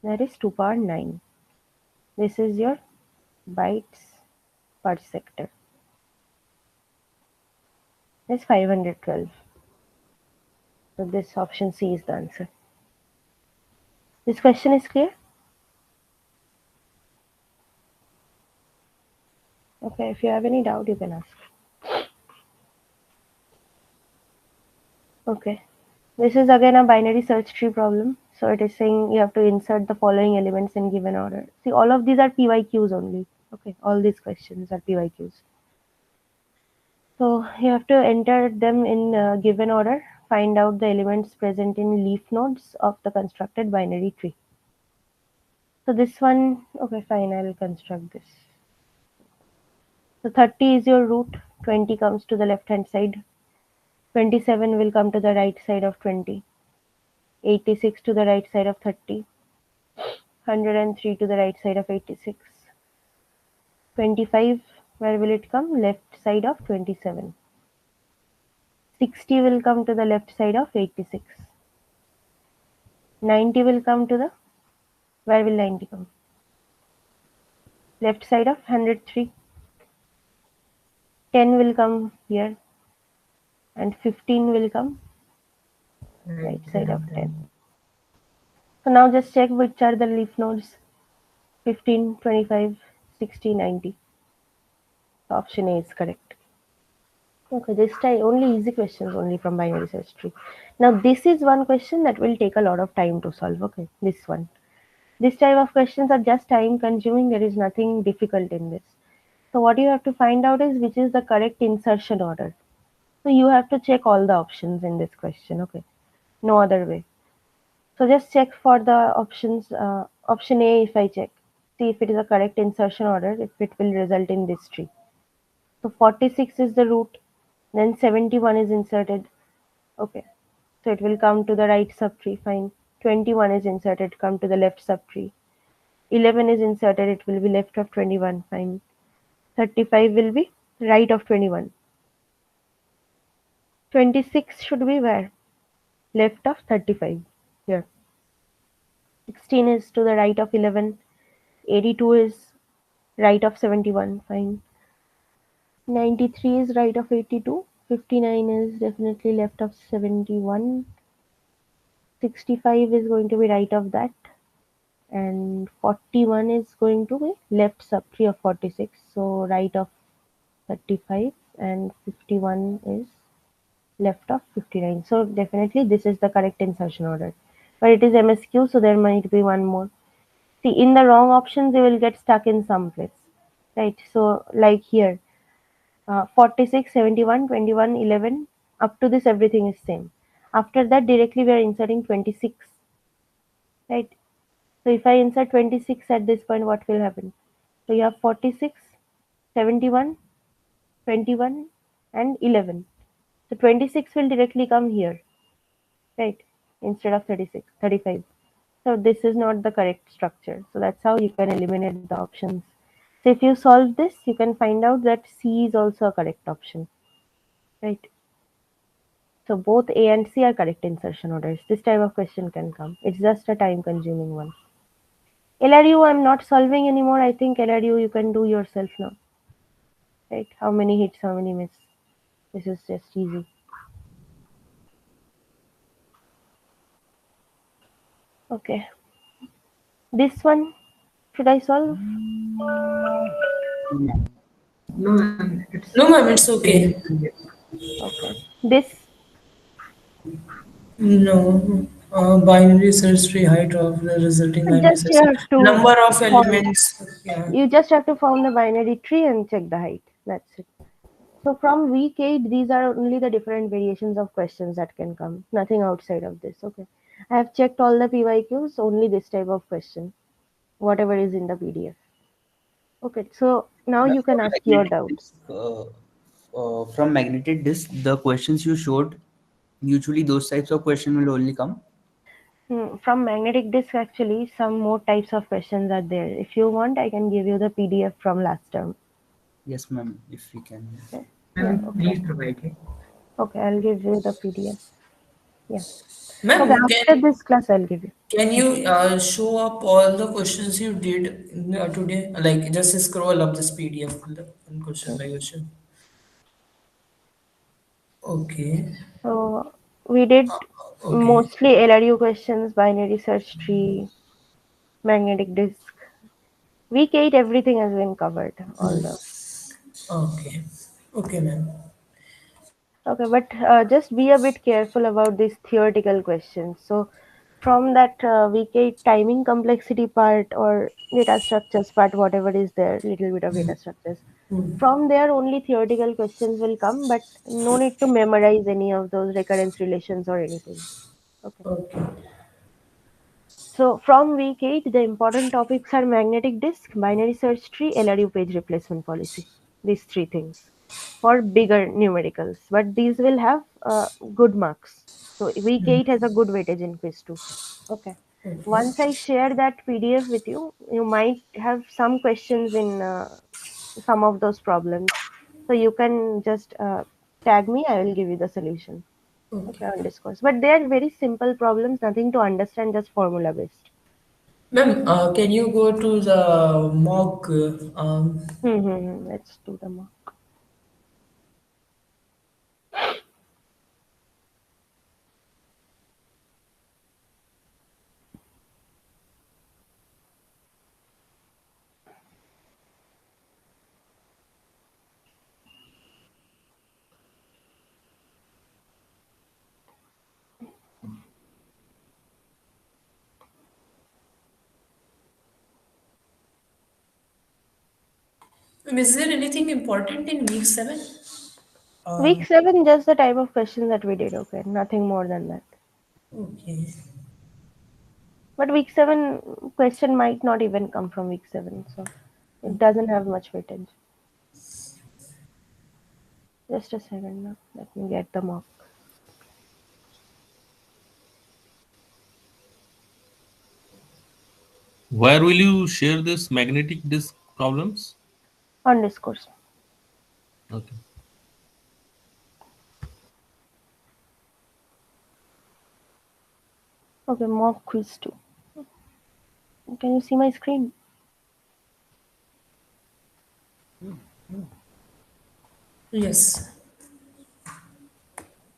That is 2 power 9. This is your bytes per sector. is 512. So this option C is the answer. This question is clear? Okay, if you have any doubt, you can ask. Okay, this is again a binary search tree problem. So it is saying you have to insert the following elements in given order. See, all of these are PYQs only. Okay, all these questions are PYQs. So you have to enter them in given order, find out the elements present in leaf nodes of the constructed binary tree. So this one, okay, fine, I will construct this. So 30 is your root, 20 comes to the left hand side, 27 will come to the right side of 20, 86 to the right side of 30, 103 to the right side of 86, 25, where will it come? Left side of 27. 60 will come to the left side of 86. 90 will come to the, where will 90 come? Left side of 103. 10 will come here and 15 will come right side of 10. So now just check which are the leaf nodes. 15, 25, 60, 90. So option A is correct. Okay, this time only easy questions only from binary search tree. Now this is one question that will take a lot of time to solve. Okay, this one. This type of questions are just time consuming. There is nothing difficult in this. So what you have to find out is which is the correct insertion order. So you have to check all the options in this question. Okay, no other way. So just check for the options. Option A, if I check, see if it is a correct insertion order, if it will result in this tree. So 46 is the root, then 71 is inserted. Okay, so it will come to the right subtree, fine. 21 is inserted, come to the left subtree. 11 is inserted, it will be left of 21, fine. 35 will be right of 21. 26 should be where? Left of 35, here. 16 is to the right of 11. 82 is right of 71, fine. 93 is right of 82. 59 is definitely left of 71. 65 is going to be right of that. And 41 is going to be left subtree of 46. So right of 35 and 51 is left of 59. So definitely this is the correct insertion order. But it is MSQ, so there might be one more. See, in the wrong options, you will get stuck in some place, right? So like here, 46, 71, 21, 11, up to this everything is same. After that, directly we are inserting 26, right? So if I insert 26 at this point, what will happen? So you have 46, 71, 21, and 11. So 26 will directly come here, right? Instead of 36, 35. So this is not the correct structure. So that's how you can eliminate the options. So if you solve this, you can find out that C is also a correct option, right? So both A and C are correct insertion orders. This type of question can come. It's just a time consuming one. LRU, I'm not solving anymore. I think LRU you can do yourself now, right? How many hits, how many miss. This is just easy. Okay. This one, should I solve? No, ma'am, it's No, ma'am, it's okay. Okay. This, No. Binary search tree height of the resulting binary just search. you have to Number of form, elements. Yeah. you just have to form the binary tree and check the height. That's it. So from week 8, these are only the different variations of questions that can come. Nothing outside of this. Okay. I have checked all the PYQs, only this type of question, whatever is in the PDF. Okay. So now you can ask your doubts. From magnetic disk, the questions you showed, usually those types of questions will only come. From magnetic disk, actually, some more types of questions are there. If you want, I can give you the PDF from last term. Yes, ma'am, if we can. Okay. ma'am, Yeah, okay. please provide it. Okay, I'll give you the PDF. Yeah. Ma'am, Okay, after this class, I'll give you. can you show up all the questions you did today? Like just scroll up this PDF, question by question. Okay. So we did Okay. mostly LRU questions, binary search tree, magnetic disk. Week 8, everything has been covered. All the Okay. Okay, ma'am. okay, but just be a bit careful about these theoretical questions. So from that week 8 timing complexity part or data structures part, whatever is there, little bit of data structures. From there, only theoretical questions will come, but no need to memorize any of those recurrence relations or anything. Okay. Okay. So from week 8, the important topics are magnetic disk, binary search tree, LRU page replacement policy. These three things for bigger numericals, but these will have good marks. So week 8 has a good weightage in quiz 2. Okay. Okay. Once I share that PDF with you, you might have some questions in some of those problems. So you can just tag me, I will give you the solution. Okay, Okay. on discourse. But they are very simple problems, nothing to understand, just formula based. Ma'am, can you go to the mock? Let's do the mock. Is there anything important in week 7? Week 7, just the type of questions that we did, okay, nothing more than that. Okay. But week 7 question might not even come from week 7, so it doesn't have much weightage. Just a second now, let me get the mock. Where will you share this magnetic disk problems? On discourse. Okay. Okay, mock quiz 2. Can you see my screen? Yes.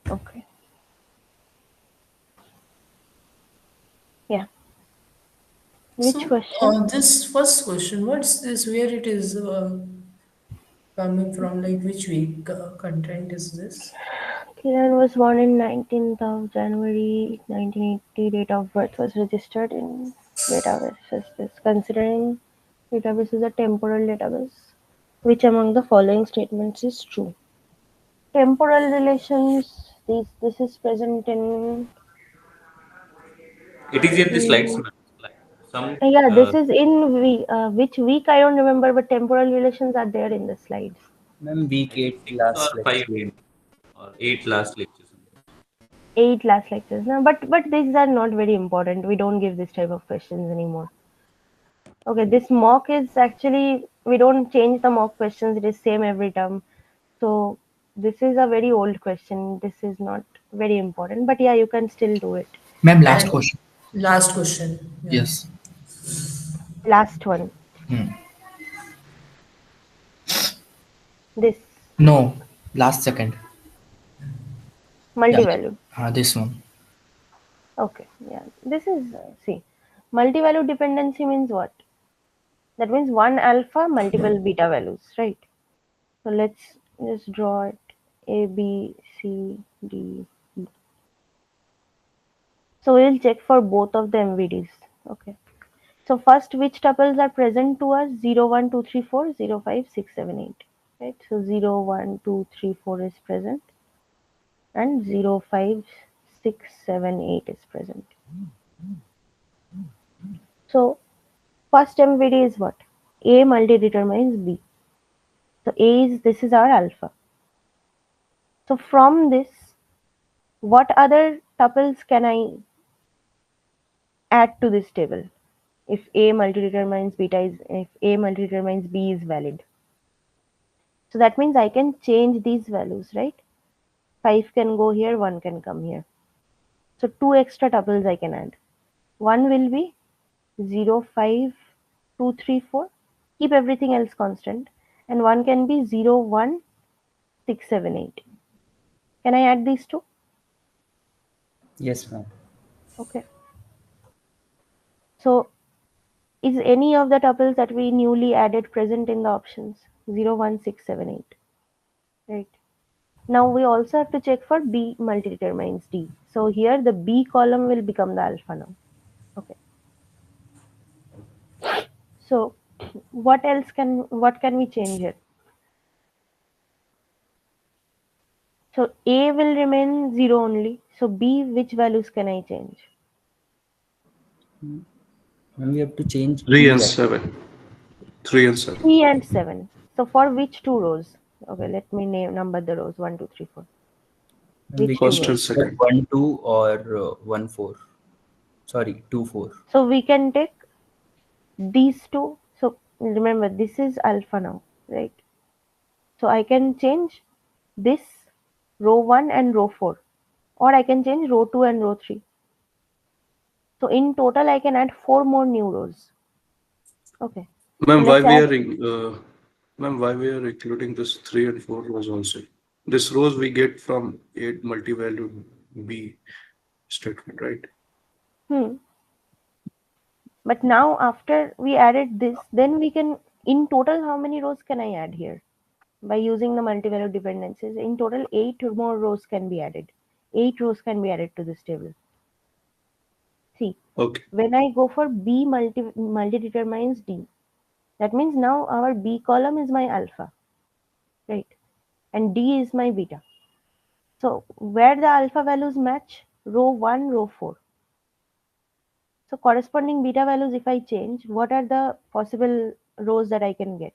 Okay. Yeah. Which So, question? this first question, what's this? Where it is coming from? Like which week content is this? Kiran was born in 19th of January 1980. Date of birth was registered in database. Is this considering database is a temporal database? Which among the following statements is true? Temporal relations. This is present in. It is in the slides, Mm, ma'am. Some yeah, this is in which week I don't remember, but temporal relations are there in the slides. Ma'am, week I think 8 6 or last 5 lecture. or 8 last lectures. 8 last lectures now, but these are not very important. We don't give this type of questions anymore. Okay, this mock is actually we don't change the mock questions. It is same every term. So this is a very old question. This is not very important, but yeah, you can still do it. Ma'am, last And question. last question. Yeah. Yes. Last one. Hmm. This No, last second. Yeah, multi-value. this one. Okay, yeah. This is see, multi-value dependency means what? That means one alpha, multiple beta values, right? So let's just draw it A, B, C, D, E. So we'll check for both of the MVDs. Okay. So first, which tuples are present to us? 0, 1, 2, 3, 4, 0, 5, 6, 7, 8. Right? So 0, 1, 2, 3, 4 is present and 0, 5, 6, 7, 8 is present. So first MVD is what? A multi-determines B. So A is, this is our alpha. So from this, what other tuples can I add to this table? If A multi-determines beta is, if A multi-determines B is valid. So that means I can change these values, right? 5 can go here, 1 can come here. So 2 extra tuples I can add. One will be 0, 5, 2, 3, 4. Keep everything else constant. And one can be 0, 1, 6, 7, 8. Can I add these two? Yes, ma'am. Okay. So is any of the tuples that we newly added present in the options? 0, 1, 6, 7, 8. Right. Now we also have to check for B multi-determines D. So here the B column will become the alpha now. Okay. So what can we change here? So A will remain 0 only. So B, which values can I change? And we have to change 3 and B. 7. 3 and 7. 3 and 7. So for which two rows? Okay, let me number the rows 1, 2, 3, 4. And we Which two can First and rows? choose second. 1, 2 or 1, 4. Sorry, 2, 4. So we can take these two. So remember, this is alpha now, right? So I can change this row 1 and row 4, or I can change row 2 and row 3. So in total, I can add 4 more new rows. Okay. So Ma'am, let's add. why we are including this 3 and 4 rows also? This rows we get from 8 multi-valued B statement, right? But now after we added this, then we can, in total, how many rows can I add here? By using the multi-value dependencies, in total 8 more rows can be added. 8 rows can be added to this table. See, Okay. when I go for B multi-determines D, that means now our B column is my alpha, right? And D is my beta. So where the alpha values match? Row 1, row 4. So corresponding beta values, if I change, what are the possible rows that I can get?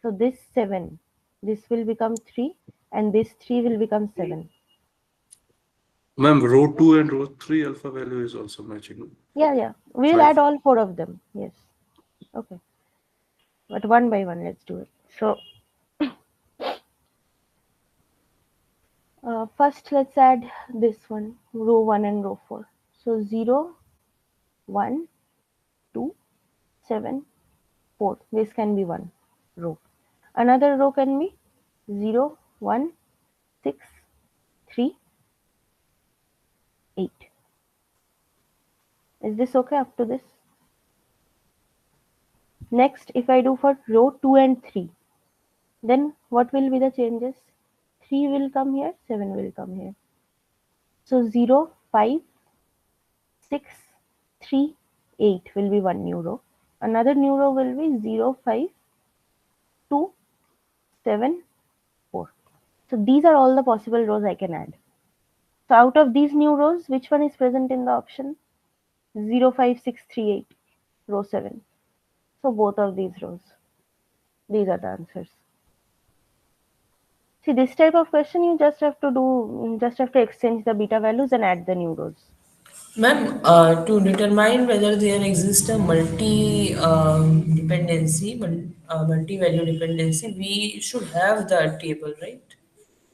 So this 7, this will become 3, and this 3 will become 7. Ma'am, row 2 and row 3 alpha value is also matching. Yeah. We'll 5. add all 4 of them. Yes. Okay. But one by one, let's do it. So first, let's add this one, row 1 and row 4. So 0, 1, 2, 7, 4. This can be one row. Another row can be 0, 1, 6, 3, 8. Is this okay up to this? Next, if I do for row 2 and 3, then what will be the changes? 3 will come here, 7 will come here. So 0, 5, 6, 3, 8 will be one new row. Another new row will be 0, 5, 2, 7, 4. So these are all the possible rows I can add. So out of these new rows, which one is present in the option? 0, 5, 6, 3, 8, row 7. So both of these rows. These are the answers. See, this type of question you just have to exchange the beta values and add the new rows. Ma'am, to determine whether there exists a multi-value dependency, we should have the table, right?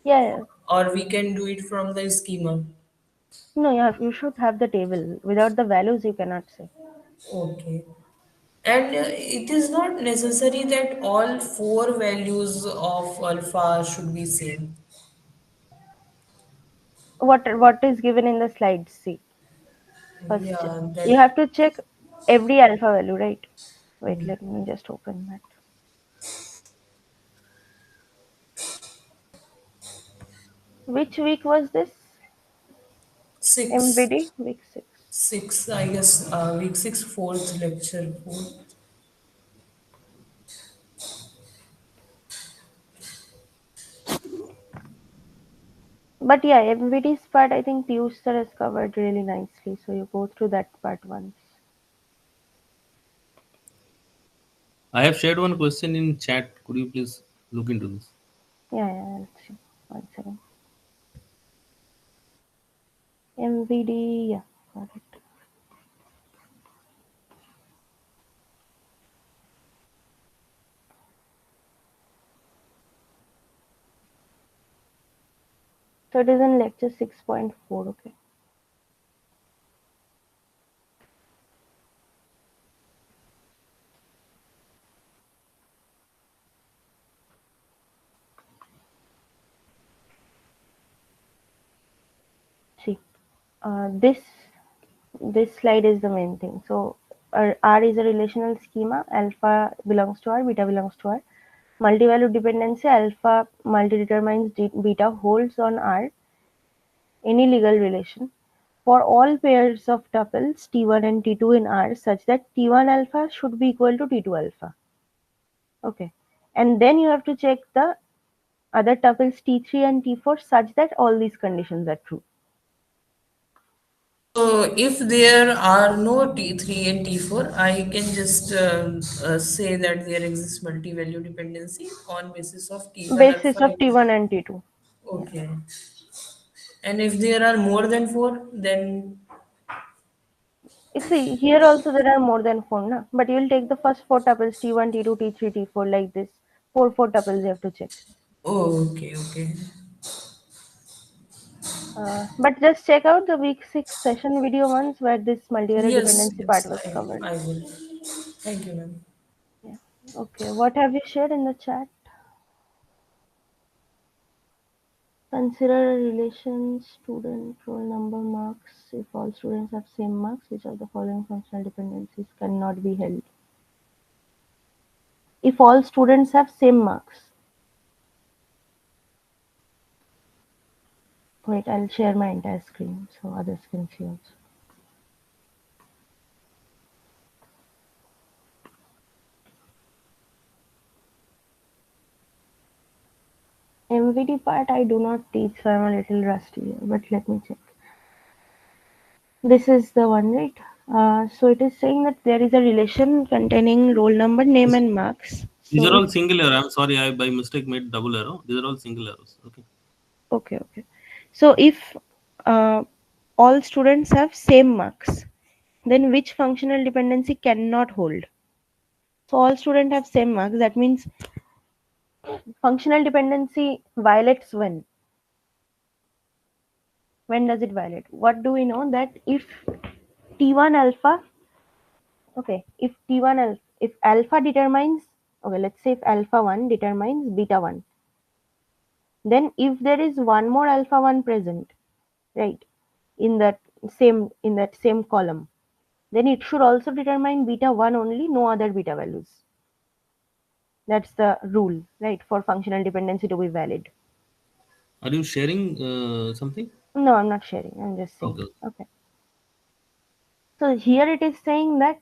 Yeah. Or we can do it from the schema. No, you should have the table. Without the values, you cannot say. Okay. And it is not necessary that all four values of alpha should be same. What is given in the slides? See, first Yeah, you that. have to check every alpha value, right? Wait, let me just open that. Which week was this? Six, MVD week 6. I guess, week six, fourth lecture, fourth. But yeah, MVD's part I think Piyush sir has covered really nicely. So you go through that part once. I have shared one question in chat. Could you please look into this? Yeah, let's see. 1 second. MVD, yeah, got it. So it is in lecture 6.4, okay. This slide is the main thing. So R is a relational schema. Alpha belongs to R, beta belongs to R. Multi-value dependency, alpha multi-determines beta holds on R, any legal relation, for all pairs of tuples T1 and T2 in R such that T1 alpha should be equal to T2 alpha. Okay. And then you have to check the other tuples T3 and T4 such that all these conditions are true. So if there are no T3 and T4, I can just say that there exists multi-value dependency on basis of T1 Basis alpha. of T1 and T2. Okay. And if there are more than 4, then You see, here also there are more than 4, na? But you will take the first 4 tuples T1, T2, T3, T4 like this. 4 tuples you have to check. okay, okay. But just check out the week 6 session video once where this multi-value Yes, dependency part yes, was covered. I will. Thank you, ma'am. Yeah. Okay, what have you shared in the chat? Consider a relation student roll number marks. If all students have same marks, which of the following functional dependencies cannot be held? If all students have same marks. Wait, I'll share my entire screen so others can see also. MVD part I do not teach, so I'm a little rusty here, but let me check. This is the one, right? So it is saying that there is a relation containing roll number, name, and marks. These So are all single error. I'm sorry, I by mistake made double arrow. These are all single arrows. Okay. okay. So if all students have same marks, then which functional dependency cannot hold? So all students have same marks. That means functional dependency violates when? When does it violate? What do we know? That if T1 alpha, okay, if T1 alpha, if alpha determines, okay, let's say if alpha 1 determines beta 1, then if there is one more alpha 1 present, right, in that same column, then it should also determine beta 1 only, no other beta values. That's the rule, right, for functional dependency to be valid. Are you sharing something? No, I'm not sharing. I'm just saying. Okay. Okay. So here it is saying that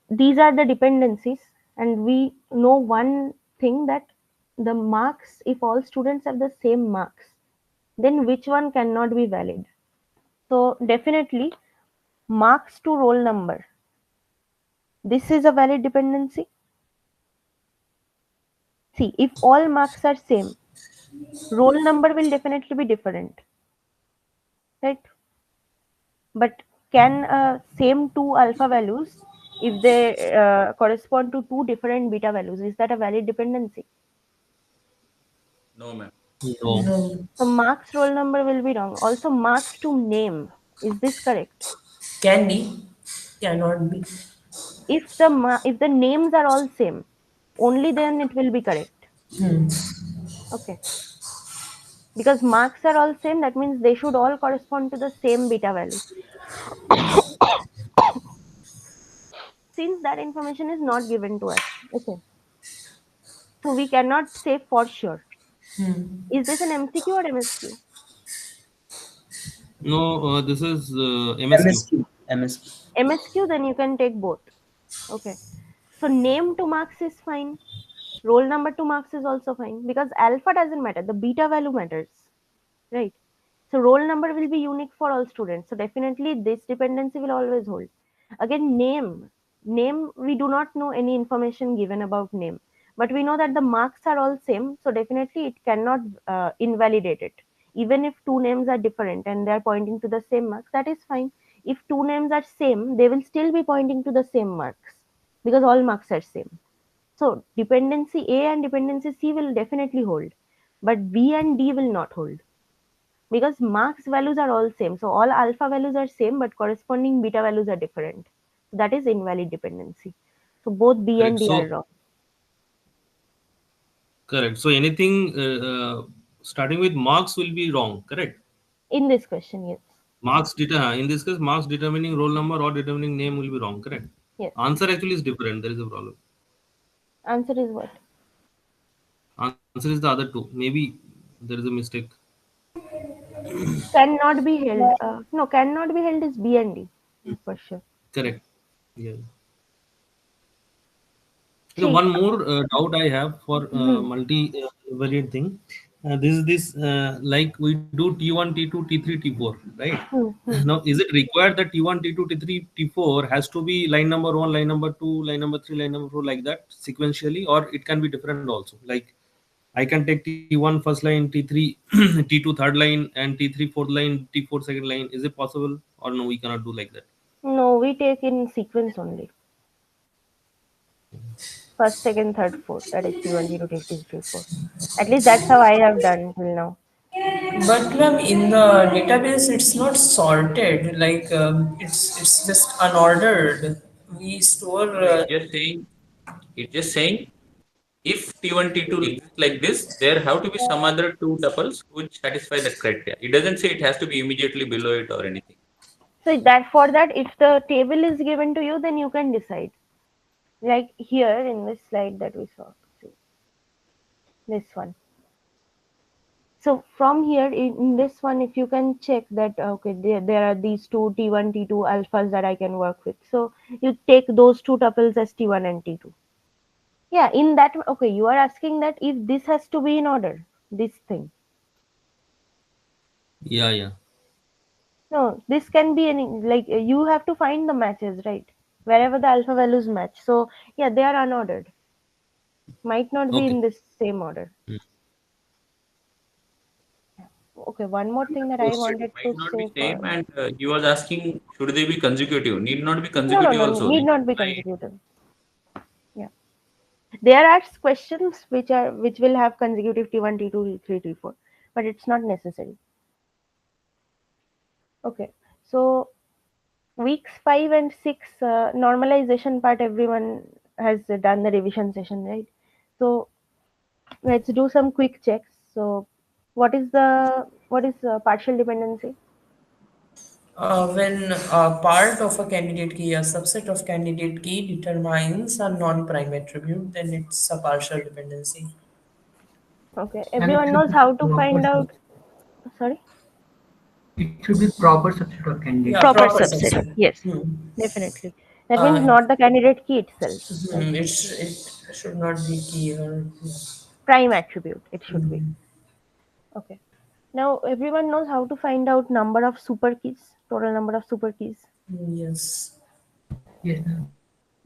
these are the dependencies, and we know one thing, that the marks, if all students have the same marks, then which one cannot be valid? So definitely marks to roll number. This is a valid dependency. See, if all marks are same, roll number will definitely be different, right? But can same two alpha values, if they correspond to two different beta values, is that a valid dependency? No, ma'am. No. No. So marks roll number will be wrong. Also marks to name, is this correct? Can be, cannot be. If the names are all same, only then it will be correct. Okay. Because marks are all same, that means they should all correspond to the same beta value. Since that information is not given to us, okay, so we cannot say for sure. Is this an MCQ or MSQ? No, this is MSQ. MSQ, then you can take both. Okay. So name to marks is fine. Roll number to marks is also fine, because alpha doesn't matter. The beta value matters, right? So roll number will be unique for all students. So definitely this dependency will always hold. Again, name, we do not know any information given about name, but we know that the marks are all same. So definitely it cannot invalidate it. Even if two names are different and they are pointing to the same marks, that is fine. If two names are same, they will still be pointing to the same marks, because all marks are same. So dependency A and dependency C will definitely hold, but B and D will not hold, because marks values are all same. So all alpha values are same, but corresponding beta values are different. That is invalid dependency. So both B and Correct. D are So wrong. correct. So anything starting with marks will be wrong. Correct. In this question, yes. In this case, marks determining roll number or determining name will be wrong, correct? Yes. Answer actually is different. There is a problem. Answer is what? Answer is the other two. Maybe there is a mistake. Cannot be held. No, cannot be held is B and D for sure. Correct. Yeah. Okay, See, one more doubt I have for hmm, multi-variate thing. This like we do T1, T2, T3, T4, right? hmm, hmm. Now, is it required that T1, T2, T3, T4 has to be line number 1, line number 2, line number 3, line number 4 like that sequentially, or it can be different also? Like I can take T1 first line, T3, T2 third line, and T3 fourth line, T4 second line. Is it possible, or no? We cannot do like that. No, we take in sequence only. First, second, third, fourth. That is T1, T2, T3, T4. At least that's how I have done till now. But ma'am, in the database, it's not sorted. Like it's just unordered. We store. It's just saying if T1, T2 exists like this, there have to be some other two tuples which satisfy that criteria. It doesn't say it has to be immediately below it or anything. So that for that, if the table is given to you, then you can decide. Like here in this slide that we saw. See, this one. So from here in this one, if you can check that okay, there are these two T1, T2 alphas that I can work with. So you take those two tuples as T1 and T2. Yeah, in that, okay, you are asking that if this has to be in order, this thing. Yeah. No, this can be any, like you have to find the matches, right? Wherever the alpha values match. So yeah, they are unordered. Might not be Okay. in this same order. Okay, one more thing that I Posted wanted might to not be say same, for and he was asking should they be consecutive? Need not be no, consecutive also. need not be consecutive. Yeah, there are questions which will have consecutive T1, T2, T3, T4, but it's not necessary. Okay, so weeks 5 and 6 normalization part, everyone has done the revision session, right? So let's do some quick checks. So what is partial dependency? When a part of a candidate key, a subset of candidate key determines a non-prime attribute, then it's a partial dependency. Okay, And it everyone should knows be how to proper find out. subset. Sorry, It should be proper subset of candidates. Yeah, proper proper subset. subset. Yes, Hmm. definitely. That means Uh, not the candidate key itself, right? it should not be key or Prime attribute it should be. hmm. Okay. Now everyone knows how to find out number of super keys, total number of super keys. Yes. Yes, ma'am.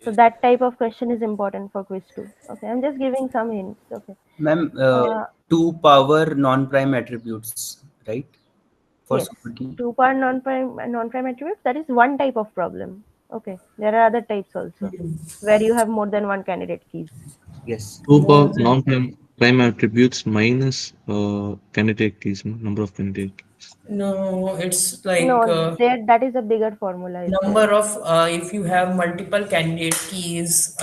So that type of question is important for quiz 2. Okay, I'm just giving some hints. Okay. Ma'am, Uh, 2 power non-prime attributes, right? For yes, super key. 2 power non-prime attributes. That is one type of problem. Okay, there are other types also where you have more than one candidate keys. Yes. 2 More power than non-prime attributes minus candidate keys, number of candidate keys. no, it's like No, there that is a bigger formula is there. number of if you have multiple candidate keys,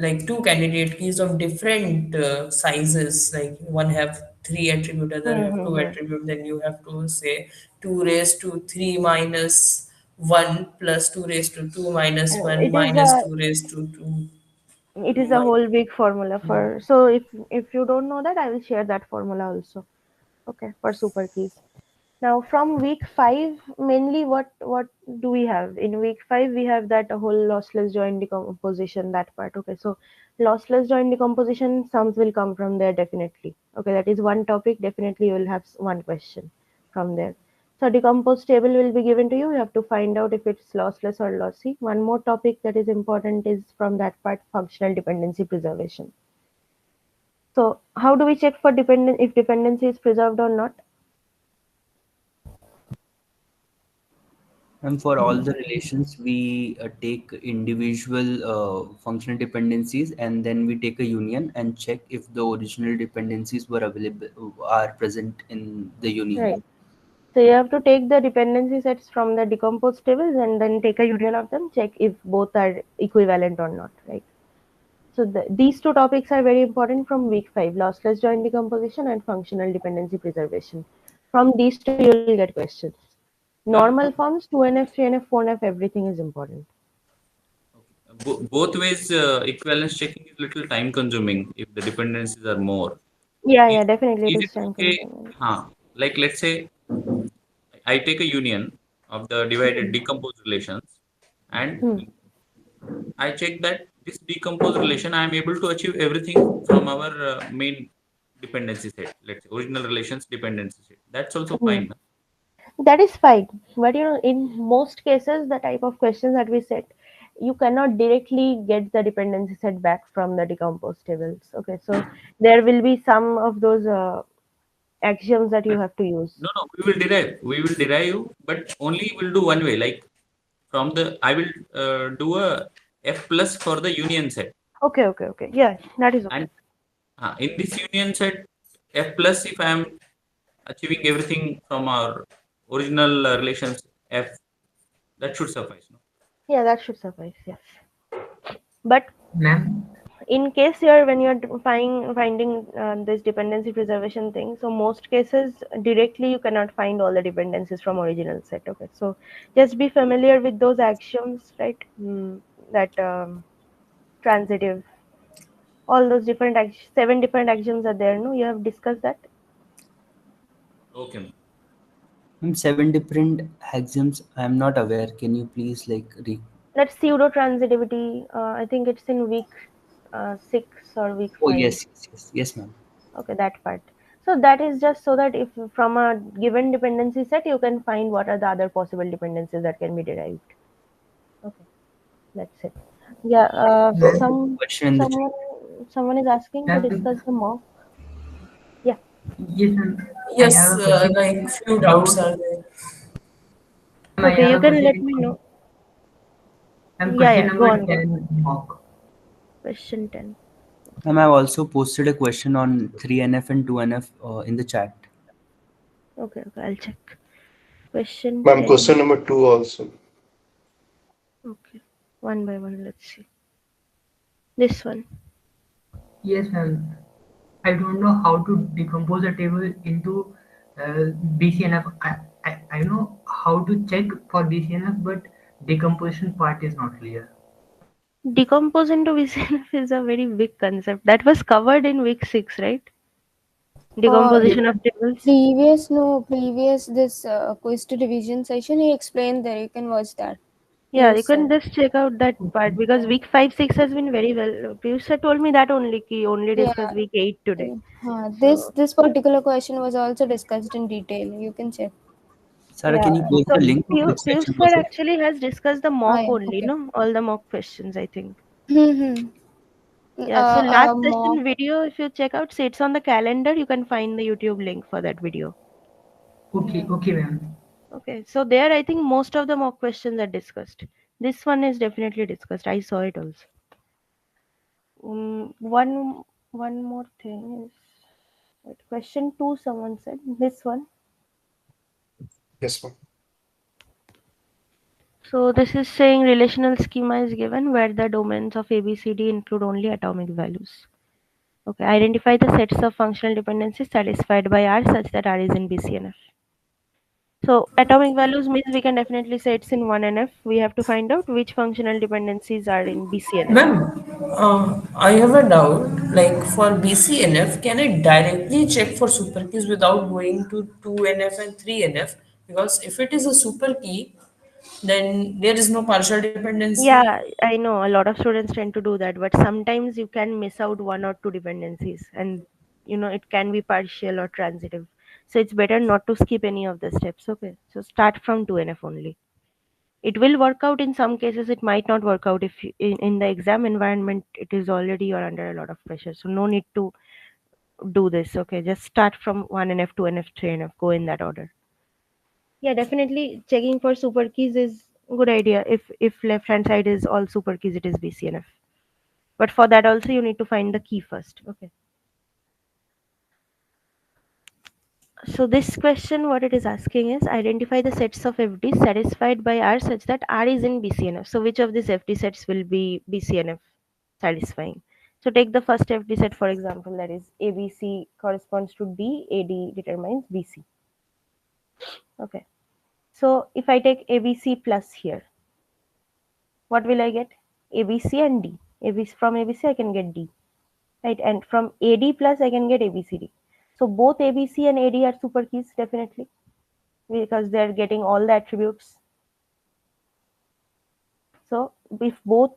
like two candidate keys of different sizes, like one have three attribute, other have two Mm-hmm. attribute, then you have to say 2 raised to 3 minus 1 plus 2 raised to 2 minus 1 It is minus a 2 raised to 2 it is a whole big formula for. So if you don't know that, I will share that formula also. Okay, for super keys. Now from week 5, mainly what do we have? In week 5 we have that whole lossless joint decomposition, that part. Okay, so lossless joint decomposition sums will come from there definitely. Okay, that is one topic. Definitely you will have one question from there. So decomposed table will be given to you. You have to find out if it's lossless or lossy. One more topic that is important is from that part, functional dependency preservation. So how do we check for if dependency is preserved or not? And for all the relations, we take individual functional dependencies, and then we take a union and check if the original dependencies were available, are present in the union. Right. So you have to take the dependency sets from the decomposed tables and then take a union of them, check if both are equivalent or not, right? So these two topics are very important from week 5, lossless joint decomposition and functional dependency preservation. From these two, you'll get questions. Normal forms, 2NF, 3NF, 4NF, everything is important. Both ways, equivalence checking is little time consuming if the dependencies are more. Yeah, Is, definitely it is is it time okay? consuming. Like let's say I take a union of the divided decomposed relations, and Hmm. I check that this decomposed relation I am able to achieve everything from our main dependency set. Let's say original relations dependency set. That's also Hmm. fine. That is fine. But in most cases, the type of questions that we set, you cannot directly get the dependency set back from the decomposed tables. Okay, so there will be some of those axioms that you have to use. No, no, we will derive. We will derive, but only we'll do one way. Like from the, I will do a F plus for the union set. Okay. Yeah, that is okay. And in this union set, F plus, if I am achieving everything from our original relations F, that should suffice. No? Yeah, that should suffice. Yes. But Ma'am, in case when you're finding this dependency preservation thing, so most cases directly you cannot find all the dependencies from original set. Okay, so just be familiar with those axioms, right? That transitive, all those different 7 different axioms are there. No, you have discussed that. Okay. And 7 different axioms. I'm not aware. Can you please like That's pseudo transitivity. I think it's in week 6 or week Oh 5. yes, ma'am. Okay, that part. So that is just so that if from a given dependency set, you can find what are the other possible dependencies that can be derived. Okay, that's it. Yeah, ma'am, Question in the chat. someone is asking to ma'am, discuss the mock. Yeah. yes, ma'am. I Yes, have a question like few doubts about. are there. Ma'am, I Okay, you have a can let question. me know. Question Yeah, go number on, go on. 10 mock. Question 10. Ma'am, I've also posted a question on 3NF and 2NF in the chat. Okay, I'll check. Question Ma'am, 10. question number 2 also. Okay, one by one, let's see. This one. Yes, ma'am. I don't know how to decompose a table into BCNF. I know how to check for BCNF, but decomposition part is not clear. Decompose into VCNF is a very big concept. That was covered in week 6, right? Yes, Decomposition of tables. Previous this quiz to revision session, he explained there. You can watch that. Yeah, you Piyush can sir. just check out that part because week 5, 6 has been very well. Piyush sir told me that only ki only discuss Yeah. week 8 today. This So this particular question was also discussed in detail. You can check. Sarah, yeah, can you post so the link of which Piyush section sir was it? actually has discussed the mock Yeah. only, Okay. no? All the mock questions, I think. Hmm. Yeah, so last Mock. session video, if you check out, say it's on the calendar, you can find the YouTube link for that video. okay, Yeah. okay, ma'am. Okay, so there I think most of the mock questions are discussed. This one is definitely discussed. I saw it also. One more thing is wait, question 2. Someone said this one. Yes, ma'am. So this is saying relational schema is given where the domains of ABCD include only atomic values. Okay, identify the sets of functional dependencies satisfied by R such that R is in BCNF. So atomic values means we can definitely say it's in 1NF. We have to find out which functional dependencies are in BCNF. Ma'am, I have a doubt. Like for BCNF, can I directly check for super keys without going to 2NF and 3NF? Because if it is a super key, then there is no partial dependency. Yeah, I know a lot of students tend to do that, but sometimes you can miss out one or two dependencies, and it can be partial or transitive. So it's better not to skip any of the steps. Okay, so start from 2NF only. It will work out in some cases, it might not work out if in the exam environment it is already you're under a lot of pressure. So no need to do this. Okay, just start from 1NF, 2NF, 3NF, go in that order. Yeah, definitely checking for super keys is a good idea. If left hand side is all super keys, it is BCNF. But for that also you need to find the key first. Okay. So this question, what it is asking is identify the sets of FD satisfied by R such that R is in BCNF. So which of these FD sets will be BCNF satisfying? So take the first FD set for example, that is ABC corresponds to D, AD determines BC. Okay. So if I take ABC plus here, what will I get? ABC and D. ABC, from ABC I can get D, right? And from AD plus I can get ABCD. So both ABC and AD are super keys definitely, because they're getting all the attributes. So if both,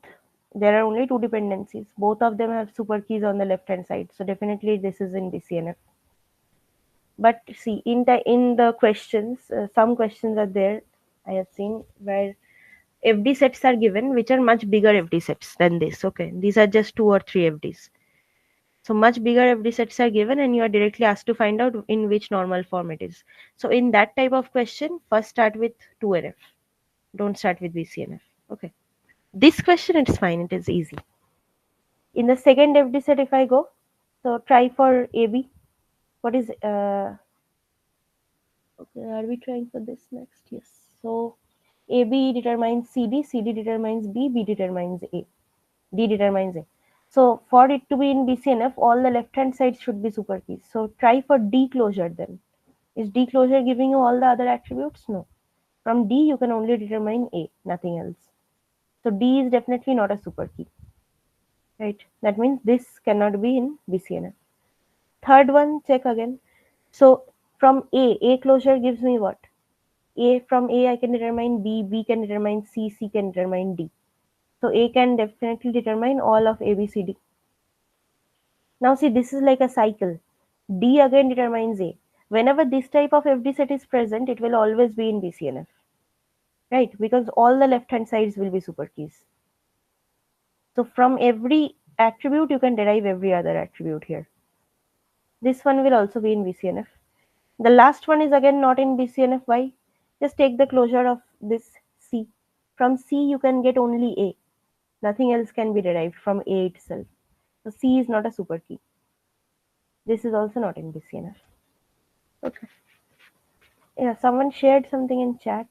there are only two dependencies, both of them have super keys on the left hand side. So definitely this is in BCNF. But see, in the questions, some questions are there I have seen where FD sets are given, which are much bigger FD sets than this. Okay, these are just 2 or 3 FDs. So much bigger FD sets are given, and you are directly asked to find out in which normal form it is. So in that type of question, first start with 2NF. Don't start with BCNF. Okay. This question, it's fine. It is easy. In the second FD set, if I go, so try for AB. What is okay? Are we trying for this next? Yes. So AB determines CD, CD determines B, B determines A, D determines A. So for it to be in BCNF, all the left hand side should be super keys. So try for D closure then. Is D closure giving you all the other attributes? No. From D you can only determine A, nothing else. So D is definitely not a super key. Right? That means this cannot be in BCNF. Third one, check again. So from A closure gives me what? From A I can determine B, B can determine C, C can determine D. So A can definitely determine all of A, B, C, D. Now see, this is like a cycle. D again determines A. Whenever this type of FD set is present, it will always be in BCNF. Right? Because all the left hand sides will be super keys. So from every attribute, you can derive every other attribute here. This one will also be in BCNF. The last one is again not in BCNF. Why? Just take the closure of this C. From C, you can get only A. Nothing else can be derived from A itself. So C is not a super key. This is also not in BCNF. Okay. Yeah, someone shared something in chat.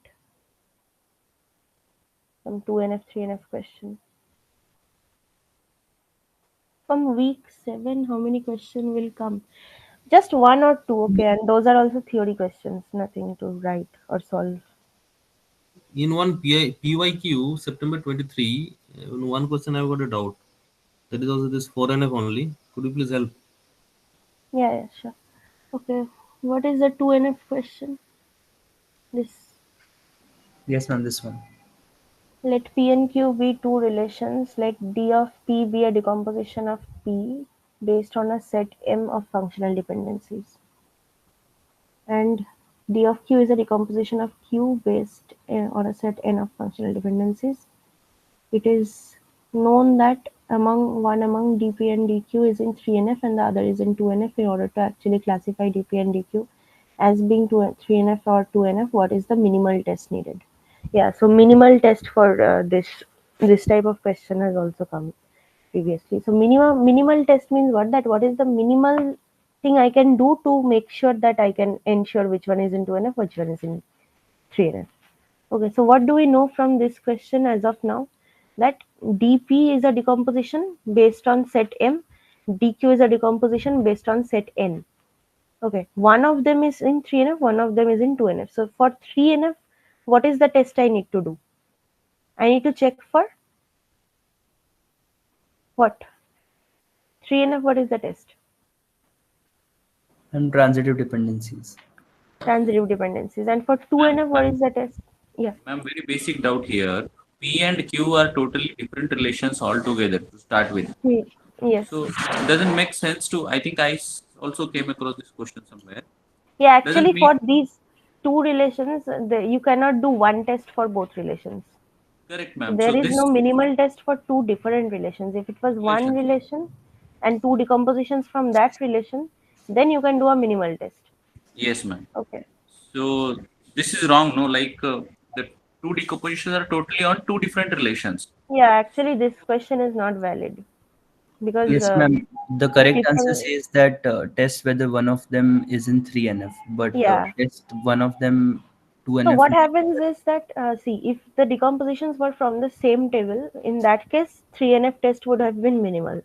Some 2NF, 3NF question. From week 7, how many questions will come? Just 1 or 2, okay, and those are also theory questions, nothing to write or solve. In one PYQ September 23, in one question I've got a doubt. That is also this 4NF only. Could you please help? Yeah, sure. Okay, what is the 2NF question? This. Yes, ma'am, this one. Let P and Q be two relations. Let D of P be a decomposition of P based on a set M of functional dependencies. And D of Q is a decomposition of Q based on a set N of functional dependencies. It is known that one among dp and dq is in 3NF and the other is in 2NF. In order to actually classify dp and dq as being 3NF or 2NF, what is the minimal test needed? Yeah, so minimal test for this type of question has also come previously. So minimal test means what? That what is the minimal thing I can do to make sure that I can ensure which one is in 2NF, which one is in 3NF. Okay, so what do we know from this question as of now? That dp is a decomposition based on set M, dq is a decomposition based on set N. Okay, one of them is in 3NF, one of them is in 2NF. So for 3NF, what is the test I need to do? I need to check for what? 3NF, what is the test? And transitive dependencies. Transitive dependencies. And for 2NF, what is the test? Yeah. Ma'am, very basic doubt here. P and Q are totally different relations altogether to start with. Yes. So it doesn't make sense to. I think also came across this question somewhere. Yeah, actually, for these two relations, you cannot do one test for both relations. Correct, ma'am. There So is this no minimal test for two different relations. If it was one relation and two decompositions from that relation, then you can do a minimal test. yes, ma'am. Okay. So this is wrong, no? Like the two decompositions are totally on two different relations. Yeah, actually, this question is not valid because Yes, ma'am. The correct answer people, says that test whether one of them is in 3NF, but yeah. test one of them So 2NF. what happens is that see, if the decompositions were from the same table, in that case 3NF test would have been minimal.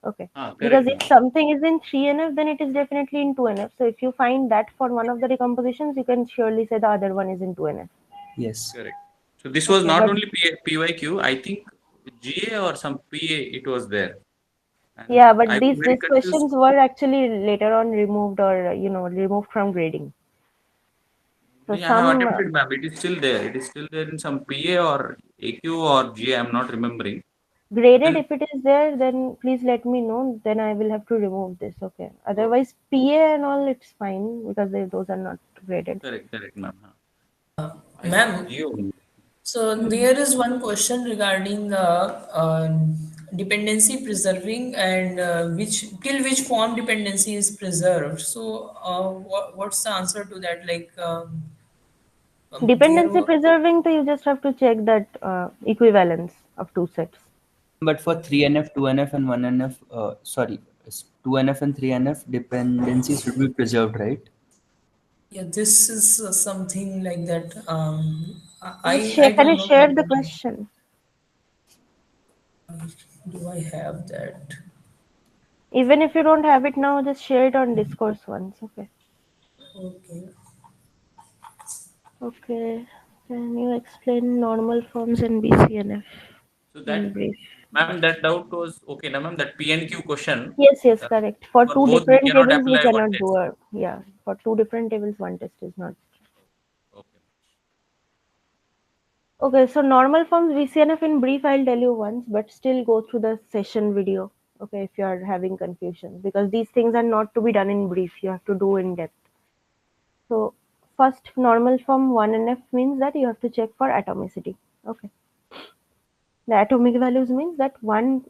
Okay. Correct, Because if ma'am. something is in 3NF, then it is definitely in 2NF. So if you find that for one of the decompositions, you can surely say the other one is in 2NF. Yes. Correct. So this was Okay, not but only PYQ, I think GA or some PA it was there. And yeah, but I was these very these confused. questions were actually later on removed or removed from grading. So I have some attempted, ma'am. It is still there. It is still there in some PA or AQ or GA. I'm not remembering. graded, Still, if it is there, then please let me know. Then I will have to remove this. Okay. Otherwise, PA and all, it's fine because those are not graded. correct, ma'am. I think Ma'am, GA only. so there is one question regarding dependency preserving and which till which form dependency is preserved. So what's the answer to that? Like there Dependency were preserving, so you just have to check that equivalence of two sets. But for 3NF, 2NF, and 1NF, sorry, 2NF and 3NF, dependencies should be preserved, right? yeah, this is something like that. Just I share. Can don't you know share that. the question? Do I have that? Even if you don't have it now, just share it on Discourse once. Okay. Okay. Okay. Can you explain normal forms and BCNF So in that, brief? ma'am, that doubt was okay, na, ma'am. That PNQ question Yes, uh, correct. For for two both we different cannot tables, we apply one cannot test. do a, yeah, for two different tables, one test is not. Okay. Okay, so normal forms VCNF in brief, I'll tell you once, but still go through the session video. Okay, if you are having confusion, because these things are not to be done in brief, you have to do in depth. So, first, normal form 1NF means that you have to check for atomicity. Okay, the atomic values means that one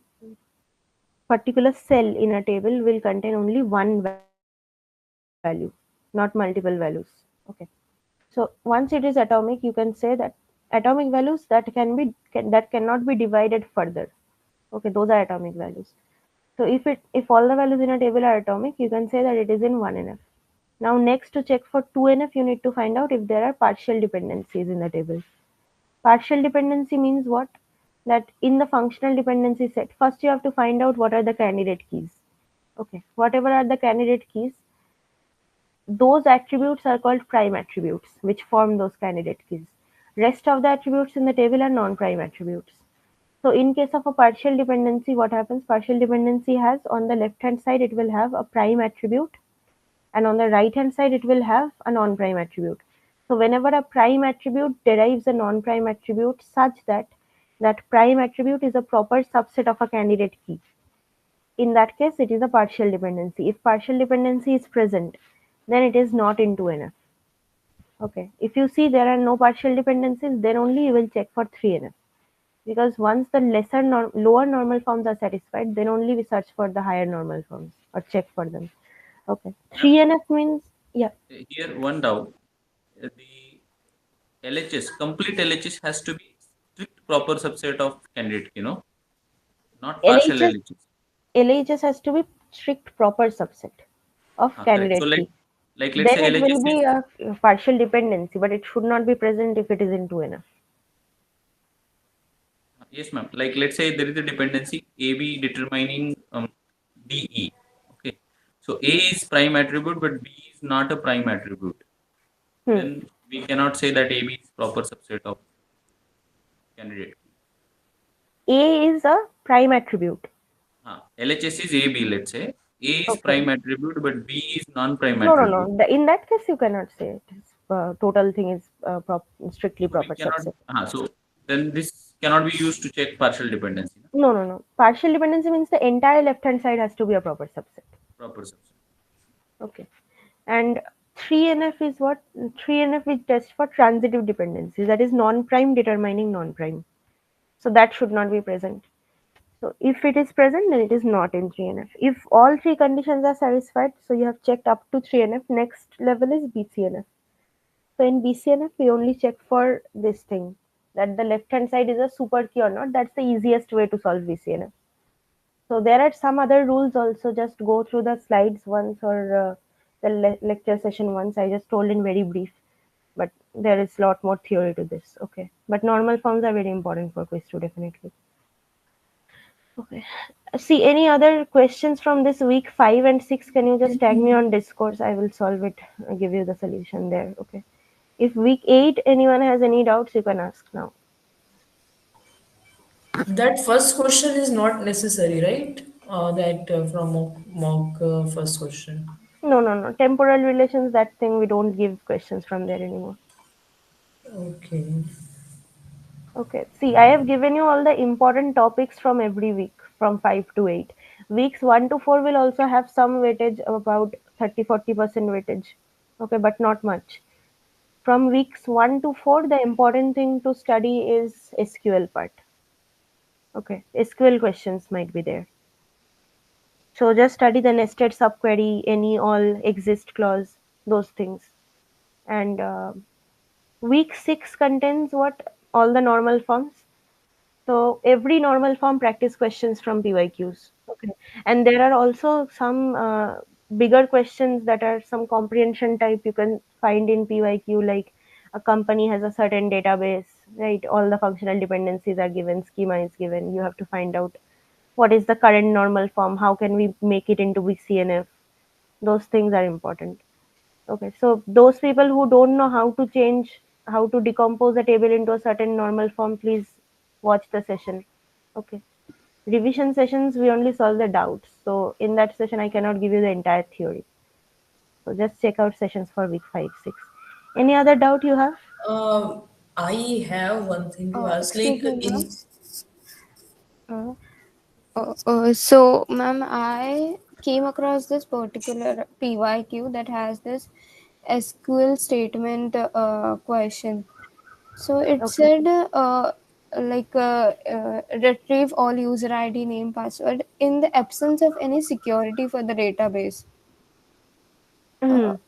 particular cell in a table will contain only one value, not multiple values. Okay. So once it is atomic, you can say that atomic values that cannot be divided further. Okay, those are atomic values. So if all the values in a table are atomic, you can say that it is in 1NF. Now next, to check for 2NF, you need to find out if there are partial dependencies in the table. Partial dependency means what? That in the functional dependency set, first you have to find out what are the candidate keys. Okay, whatever are the candidate keys, those attributes are called prime attributes, which form those candidate keys. Rest of the attributes in the table are non-prime attributes. So in case of a partial dependency, what happens? Partial dependency has, on the left hand side, it will have a prime attribute, and on the right hand side, it will have a non-prime attribute. So whenever a prime attribute derives a non-prime attribute such that that prime attribute is a proper subset of a candidate key, in that case, it is a partial dependency. If partial dependency is present, then it is not in 2NF. Okay. If you see there are no partial dependencies, then only you will check for 3NF. Because once the lower normal forms are satisfied, then only we search for the higher normal forms or check for them. Okay. Ma'am, 3NF means, yeah. here one doubt. The LHS, complete LHS has to be strict proper subset of candidate, not partial LHS, LHS. LHS has to be strict proper subset of Correct. So candidate key. let's Then say it LHS will be is, a partial dependency, but it should not be present if it is in 2NF. yes, ma'am. Like let's say there is a dependency AB determining DE. Okay. So A is prime attribute, but B is not a prime attribute. Hmm. Then we cannot say that AB is proper subset of candidate. A is a prime attribute. LHS is AB, let's say. A is Okay. prime attribute, but B is non-prime No, no, attribute. no. In that case, you cannot say it. Total thing is strictly So we proper cannot. subset. So then this cannot be used to check partial dependency. No, no, no. Partial dependency means the entire left-hand side has to be a proper subset. Proper subset. Okay. And 3NF is what? 3NF is test for transitive dependency. That is non-prime determining non-prime. So that should not be present. So if it is present, then it is not in 3NF. If all three conditions are satisfied, so you have checked up to 3NF. Next level is BCNF. So in BCNF, we only check for this thing, that the left hand side is a super key or not. That's the easiest way to solve BCNF. So there are some other rules also. Just go through the slides once or the lecture session once. I just told in very brief, but there is a lot more theory to this. Okay, but normal forms are very important for quiz 2 definitely. Okay. See, any other questions from this week 5 and 6? Can you just tag me on Discourse? I will solve it. I'll give you the solution there. Okay. If week 8 anyone has any doubts, you can ask now. That first question is not necessary, right? That from mock first question. No, no, no. Temporal relations, that thing, we don't give questions from there anymore. Okay. Okay. See, I have given you all the important topics from every week from 5 to 8. Weeks 1 to 4 will also have some weightage, about 30-40% weightage. Okay, but not much. From weeks 1 to 4, the important thing to study is SQL part. Okay, SQL questions might be there. So just study the nested subquery, any, all, exist clause, those things. And week 6 contains what? All the normal forms. So every normal form practice questions from PYQs. Okay. And there are also some bigger questions that are some comprehension type you can find in PYQ, like a company has a certain database, right? All the functional dependencies are given, schema is given. You have to find out what is the current normal form, how can we make it into BCNF. Those things are important. Okay, so those people who don't know how to change, how to decompose a table into a certain normal form, please watch the session. Okay. Revision sessions, we only solve the doubts. So in that session, I cannot give you the entire theory. So just check out sessions for week 5, 6. Any other doubt you have? Uh, I have one thing to ask. Excuse Like me, ma'am. in So, ma'am, I came across this particular PYQ that has this SQL statement question. So it Okay. said retrieve all user ID, name, password in the absence of any security for the database. Uh, Mhm.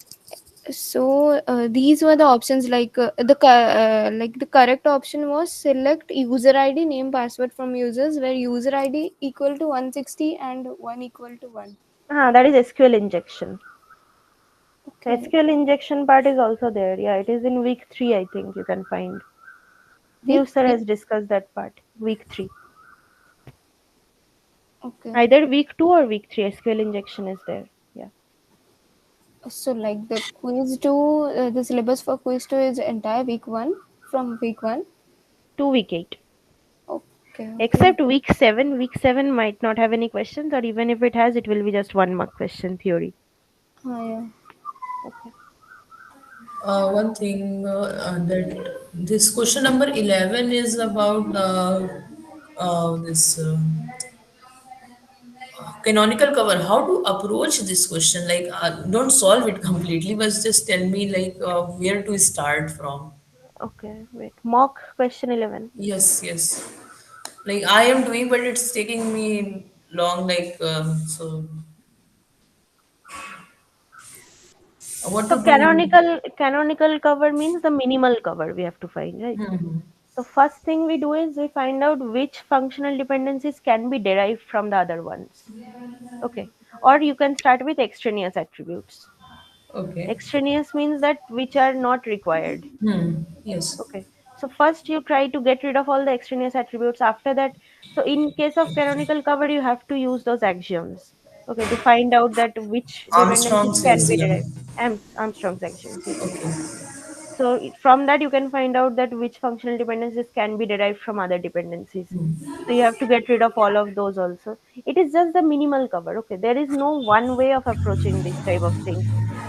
so these were the options, like the correct option was select user ID, name, password from users where user ID equal to 160 and 1 equal to 1. That is SQL injection. The Okay. SQL injection part is also there. Yeah, it is in week 3, I think you can find. Week Piyush sir 3. has discussed that part. Week 3. Okay. Either week 2 or week 3, SQL injection is there. Yeah. So like the quiz 2, the syllabus for quiz 2 is entire week 1 from week 1. To week 8. Okay, okay. Except week 7. Week 7 might not have any questions, or even if it has, it will be just 1 mark question theory. Yeah. Okay. one thing that this question number 11 is about this canonical cover. How to approach this question? Like, don't solve it completely, but just tell me like where to start from. Okay, wait. Mock question 11. Yes, yes. Like I am doing, but it's taking me long. Like so, what So to do? canonical cover means the minimal cover we have to find, right? Hmm. So first thing we do is we find out which functional dependencies can be derived from the other ones. Okay. Or you can start with extraneous attributes. Okay. Extraneous means that which are not required. Hmm. Yes. Okay. So first you try to get rid of all the extraneous attributes. After that, so in case of canonical cover, you have to use those axioms. Okay, to find out that which dependencies Armstrong's can be axiom. derived. Armstrong's axioms, yes. Okay. So from that you can find out that which functional dependencies can be derived from other dependencies. So you have to get rid of all of those also. It is just the minimal cover. Okay, there is no one way of approaching this type of things.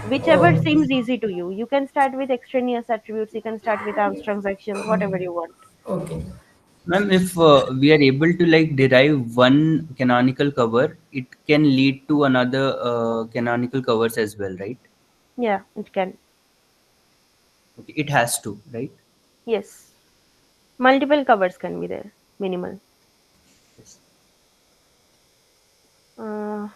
Whichever Oh, seems easy to you. You can start with extraneous attributes. You can start with Armstrong's actions, whatever you want. okay. Ma'am, if we are able to like derive one canonical cover, it can lead to another canonical covers as well, right? Yeah, it can. Okay, it has to, right? Yes, multiple covers can be there. Minimal. Yes. Uh,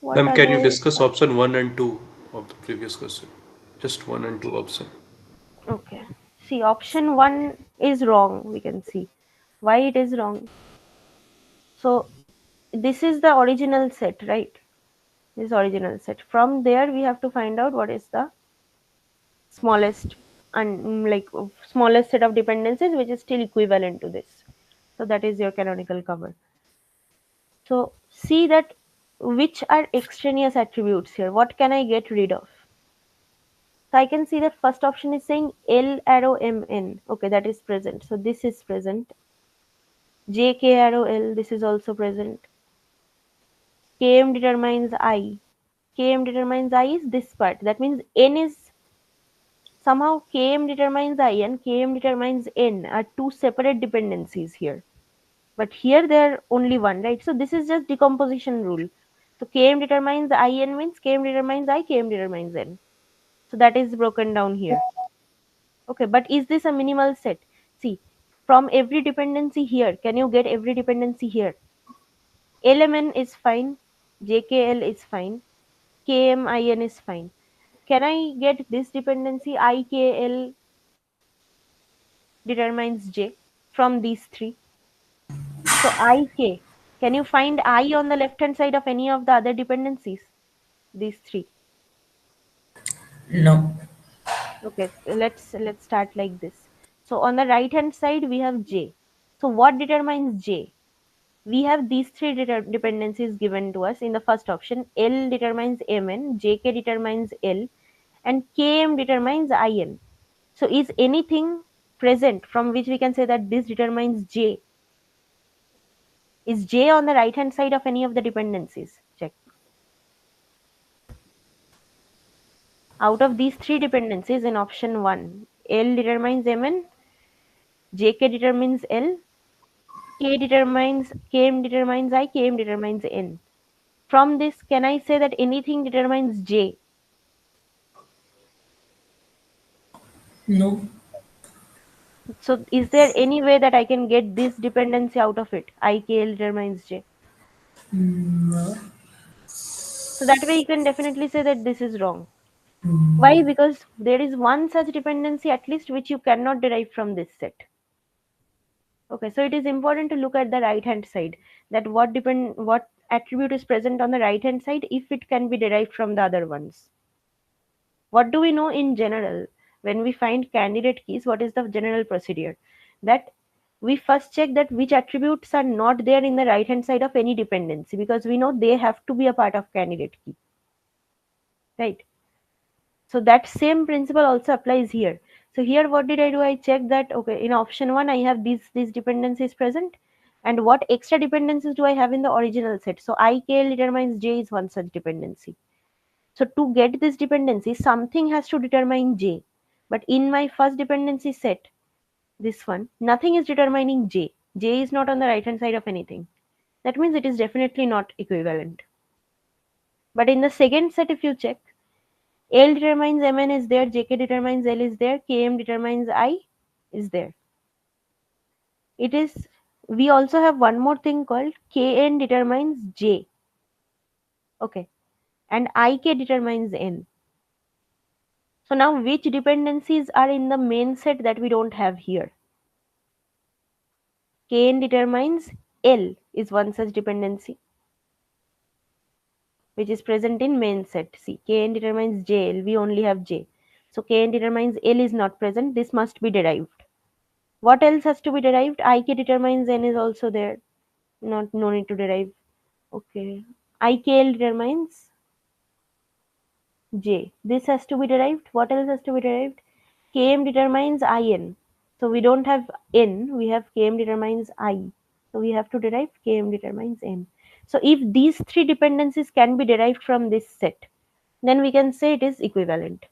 what Ma'am, can you other? discuss option 1 and 2 of the previous question? Just 1 and 2 option. Okay. See, option one is wrong. We can see why it is wrong. So this is the original set, right? This original set. From there, we have to find out what is the smallest and smallest set of dependencies, which is still equivalent to this. So that is your canonical cover. So see that which are extraneous attributes here. What can I get rid of? So I can see that first option is saying L arrow MN. Okay, that is present. So this is present. JK arrow L, this is also present. KM determines I. KM determines I is this part. That means N is somehow Km determines I and Km determines N are two separate dependencies here. But here they are only one, right? So this is just decomposition rule. So Km determines In means Km determines I, Km determines N. So that is broken down here. Okay, but is this a minimal set? See, from every dependency here, can you get every dependency here? LMN is fine, JKL is fine, KMIN is fine. Can I get this dependency IKL determines J from these three? So IK, can you find I on the left hand side of any of the other dependencies? These three. No. Okay, let's start like this. So on the right hand side we have J. So what determines J? We have these three dependencies given to us in the first option. L determines Mn, Jk determines L, and Km determines In. So is anything present from which we can say that this determines J? Is J on the right hand side of any of the dependencies? Check. Out of these three dependencies in option 1, L determines Mn, Jk determines L, Km determines I, Km determines N. From this, can I say that anything determines J? No. So is there any way that I can get this dependency out of it? IKL determines J. No. So that way you can definitely say that this is wrong. Why? Because there is one such dependency at least which you cannot derive from this set. Okay, so it is important to look at the right hand side, that what attribute is present on the right hand side if it can be derived from the other ones. What do we know in general? When we find candidate keys, what is the general procedure? That we first check that which attributes are not there in the right hand side of any dependency, because we know they have to be a part of candidate key, right? So that same principle also applies here. So here what did I do? I checked that, okay, in option 1 I have these dependencies present, and what extra dependencies do I have in the original set? So IKL determines J is one such dependency. So to get this dependency, something has to determine J. But in my first dependency set, this one, nothing is determining J. J is not on the right hand side of anything. That means it is definitely not equivalent. But in the second set, if you check, L determines Mn is there, Jk determines L is there, Km determines I is there. It is, we also have one more thing called Kn determines J. Okay. And Ik determines N. So now which dependencies are in the main set that we don't have here? Kn determines L is one such dependency which is present in main set. See, Kn determines JL, we only have J. So Kn determines L is not present, this must be derived. What else has to be derived? Ik determines N is also there. No need to derive. Okay. IKL determines J. This has to be derived. What else has to be derived? Km determines In. So we don't have N, we have Km determines I. So we have to derive Km determines N. So if these three dependencies can be derived from this set, then we can say it is equivalent.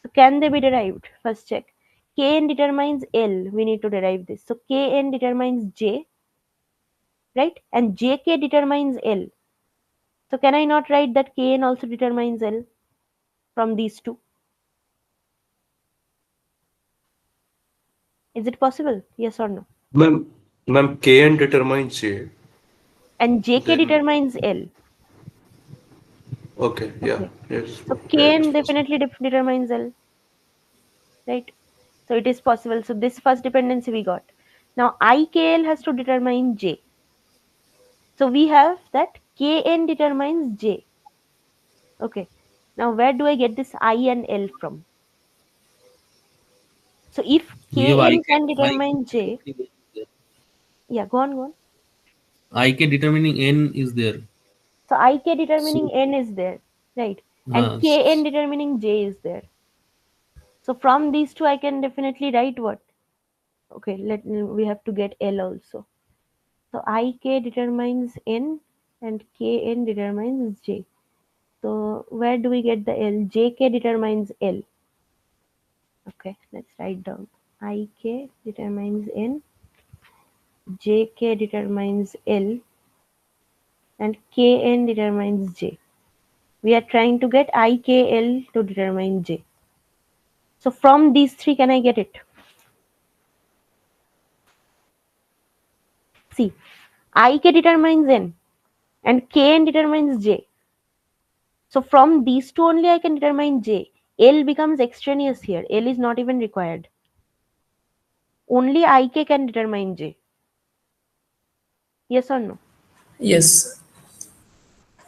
So can they be derived? First check. Kn determines L, we need to derive this. So Kn determines J, right? And Jk determines L. So can I not write that Kn also determines L from these two? Is it possible? Yes or no? Ma'am, Kn determines J. And Jk Then- determines L. Okay, yeah, Okay. yes. So yeah, Kn it's definitely determines L, right? So it is possible. So this first dependency we got. Now IKL has to determine J. So we have that Kn determines J. Okay. Now where do I get this I and L from? So if We have Kn IK can determine J, yeah, go on. Ik determining n is there. So ik determining So, n is there, right? And kn determining j is there. So from these two, I can definitely write what? Okay, we have to get L also. So ik determines n and kn determines j. So where do we get the L? Jk determines L. Okay, let's write down. Ik determines n, jk determines L, and kn determines j. We are trying to get ikl to determine j. So from these three, can I get it? See, ik determines n and kn determines j. So from these two only I can determine j. L becomes extraneous here. L is not even required. Only ik can determine j. Yes or no? Yes.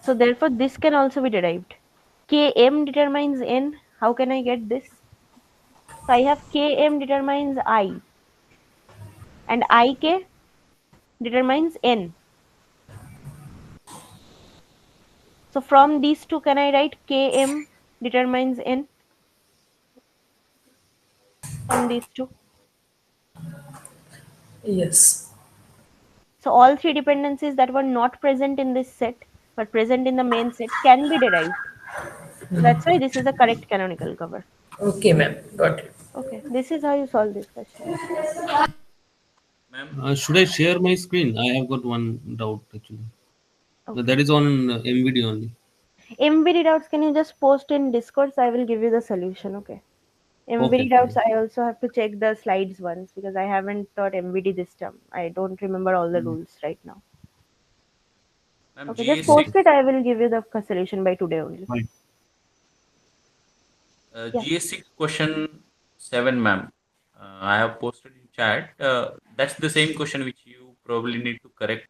So therefore this can also be derived. Km determines n. How can I get this? So I have Km determines I and Ik determines n. So from these two, can I write Km determines n from these two? Yes. So all three dependencies that were not present in this set but present in the main set can be derived. So that's why this is a correct canonical cover. Okay, ma'am. Got it. Okay, this is how you solve this question. Ma'am, should I share my screen? I have got one doubt actually. Okay. That is on MVD only. MVD doubts, can you just post in Discord? So I will give you the solution. Okay. MVD Okay, doubts, fine. I also have to check the slides once because I haven't taught MVD this term. I don't remember all the rules right now. ma'am, Okay, just GS6, post it. I will give you the solution by today only. Fine. Yeah. GS6 question 7, ma'am. I have posted in chat. That's the same question which you probably need to correct.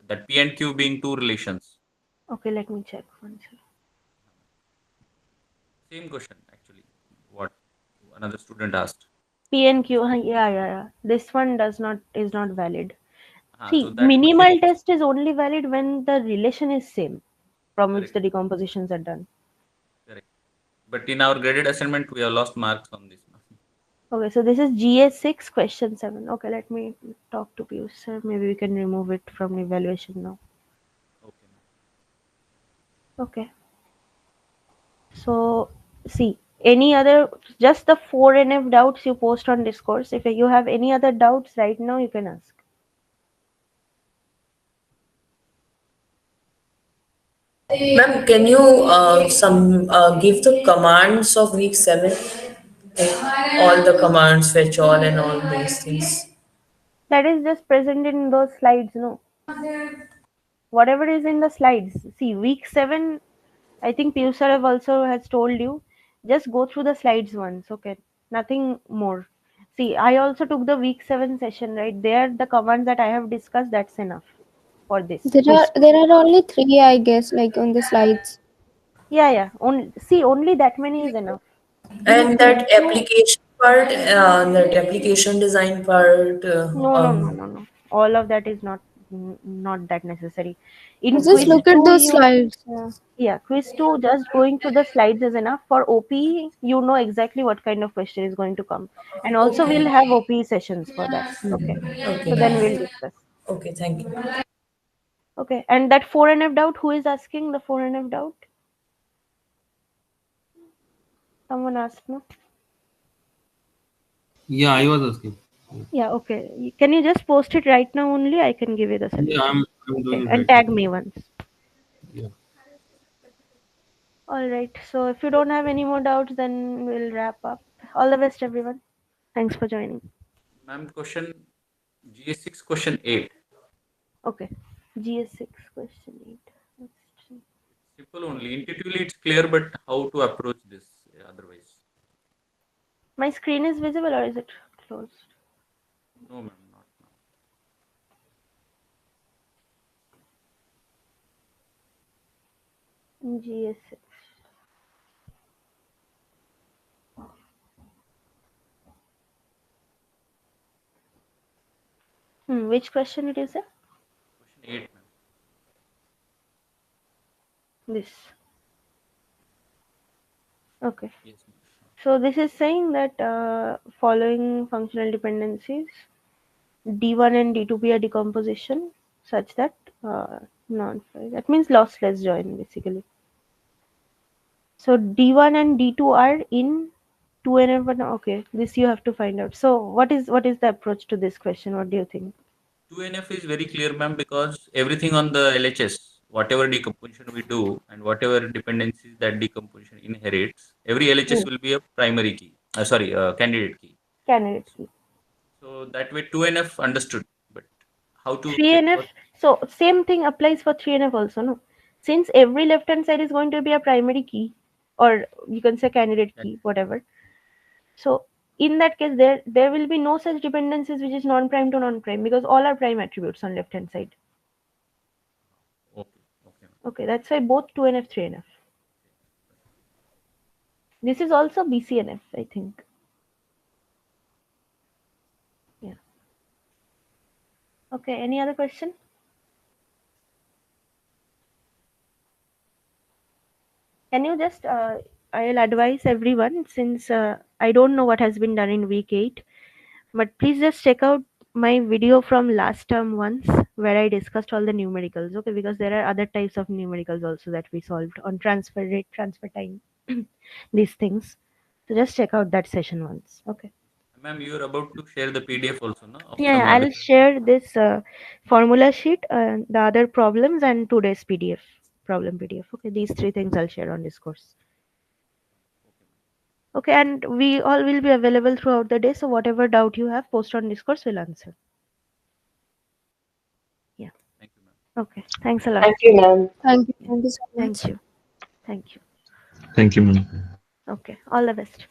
That P and Q being two relations. Okay, let me check once. Same question actually. What another student asked. P and Q, yeah. This one is not valid. So See, that minimal question. test is only valid when the relation is same from which Correct. the decompositions are done. Correct. But in our graded assignment, we have lost marks on this. Okay, so this is GS6 question 7. Okay, let me talk to Piyush sir. Maybe we can remove it from evaluation now. Okay. Okay. So, see, any other, just the 4NF doubts you post on Discourse. If you have any other doubts right now, you can ask. Ma'am, can you give the commands of week 7? Like all the commands, fetch all, and all those things. That is just present in those slides, no? Whatever is in the slides. See, week 7, I think Piyush sir have also has told you, just go through the slides once, okay? Nothing more. See, I also took the week 7 session, right? There, the commands that I have discussed, that's enough for this. There are only 3, I guess, like on the slides. Yeah. Only that many is enough. And that application part, that application design part. No. All of that is not that necessary. In Just quiz look at 2, those slides. quiz 2, just going through the slides is enough. For OP, you know exactly what kind of question is going to come. And also we'll Okay. have OP sessions for that. Okay. So then we'll Okay. discuss. Okay. Thank you. Okay. And that 4NF doubt, who is asking the 4NF doubt? Someone asked, no? Yeah, I was asking. Yeah, okay. Can you just post it right now only? I can give you the Yeah, solution. I'm Okay. doing it And right now. tag me once. Yeah. All right. So if you don't have any more doubts, then we'll wrap up. All the best, everyone. Thanks for joining. Ma'am, question GS6 question 8. Okay. GS6 question 8. Let's see. Simple only. Intuitively, it's clear, but how to approach this otherwise? My screen is visible or is it closed? No, ma'am, not now. GS6. Which question it is? Question 8, ma'am. This. Okay. Yes, ma'am. So this is saying that following functional dependencies, D1 and D2 are decomposition such that that means lossless join basically. So D1 and D2 are in 2NF1. Okay, this you have to find out. So what is the approach to this question? What do you think? 2NF is very clear, ma'am, because everything on the LHS, whatever decomposition we do and whatever dependencies that decomposition inherits, every LHS will be a primary key. Candidate key. Candidate key. So that way 2NF understood, but how to check 3NF. for So same thing applies for 3NF also, no? Since every left hand side is going to be a primary key, or you can say candidate key, whatever. So in that case, there will be no such dependencies which is non-prime to non-prime, because all are prime attributes on left hand side. okay, okay. Okay, that's why both 2NF, 3NF. This is also BCNF, I think. Yeah. Okay, any other question? Can you just, I'll advise everyone, since I don't know what has been done in week 8, but please just check out my video from last term once, where I discussed all the numericals, okay, because there are other types of numericals also that we solved on transfer rate, transfer time, these things. So just check out that session once, okay. Ma'am, you are about to share the PDF also, no? Of Yeah, some I'll other. share this formula sheet, the other problems, and today's PDF, problem PDF. Okay, these 3 things I'll share on this course. Okay, and we all will be available throughout the day. So whatever doubt you have, post on Discord, we'll answer. Yeah. Thank you, ma'am. Okay. Thanks a lot. Thank you, ma'am. Thank you so much. Thank you. Thank you. Thank you, ma'am. Okay. All the best.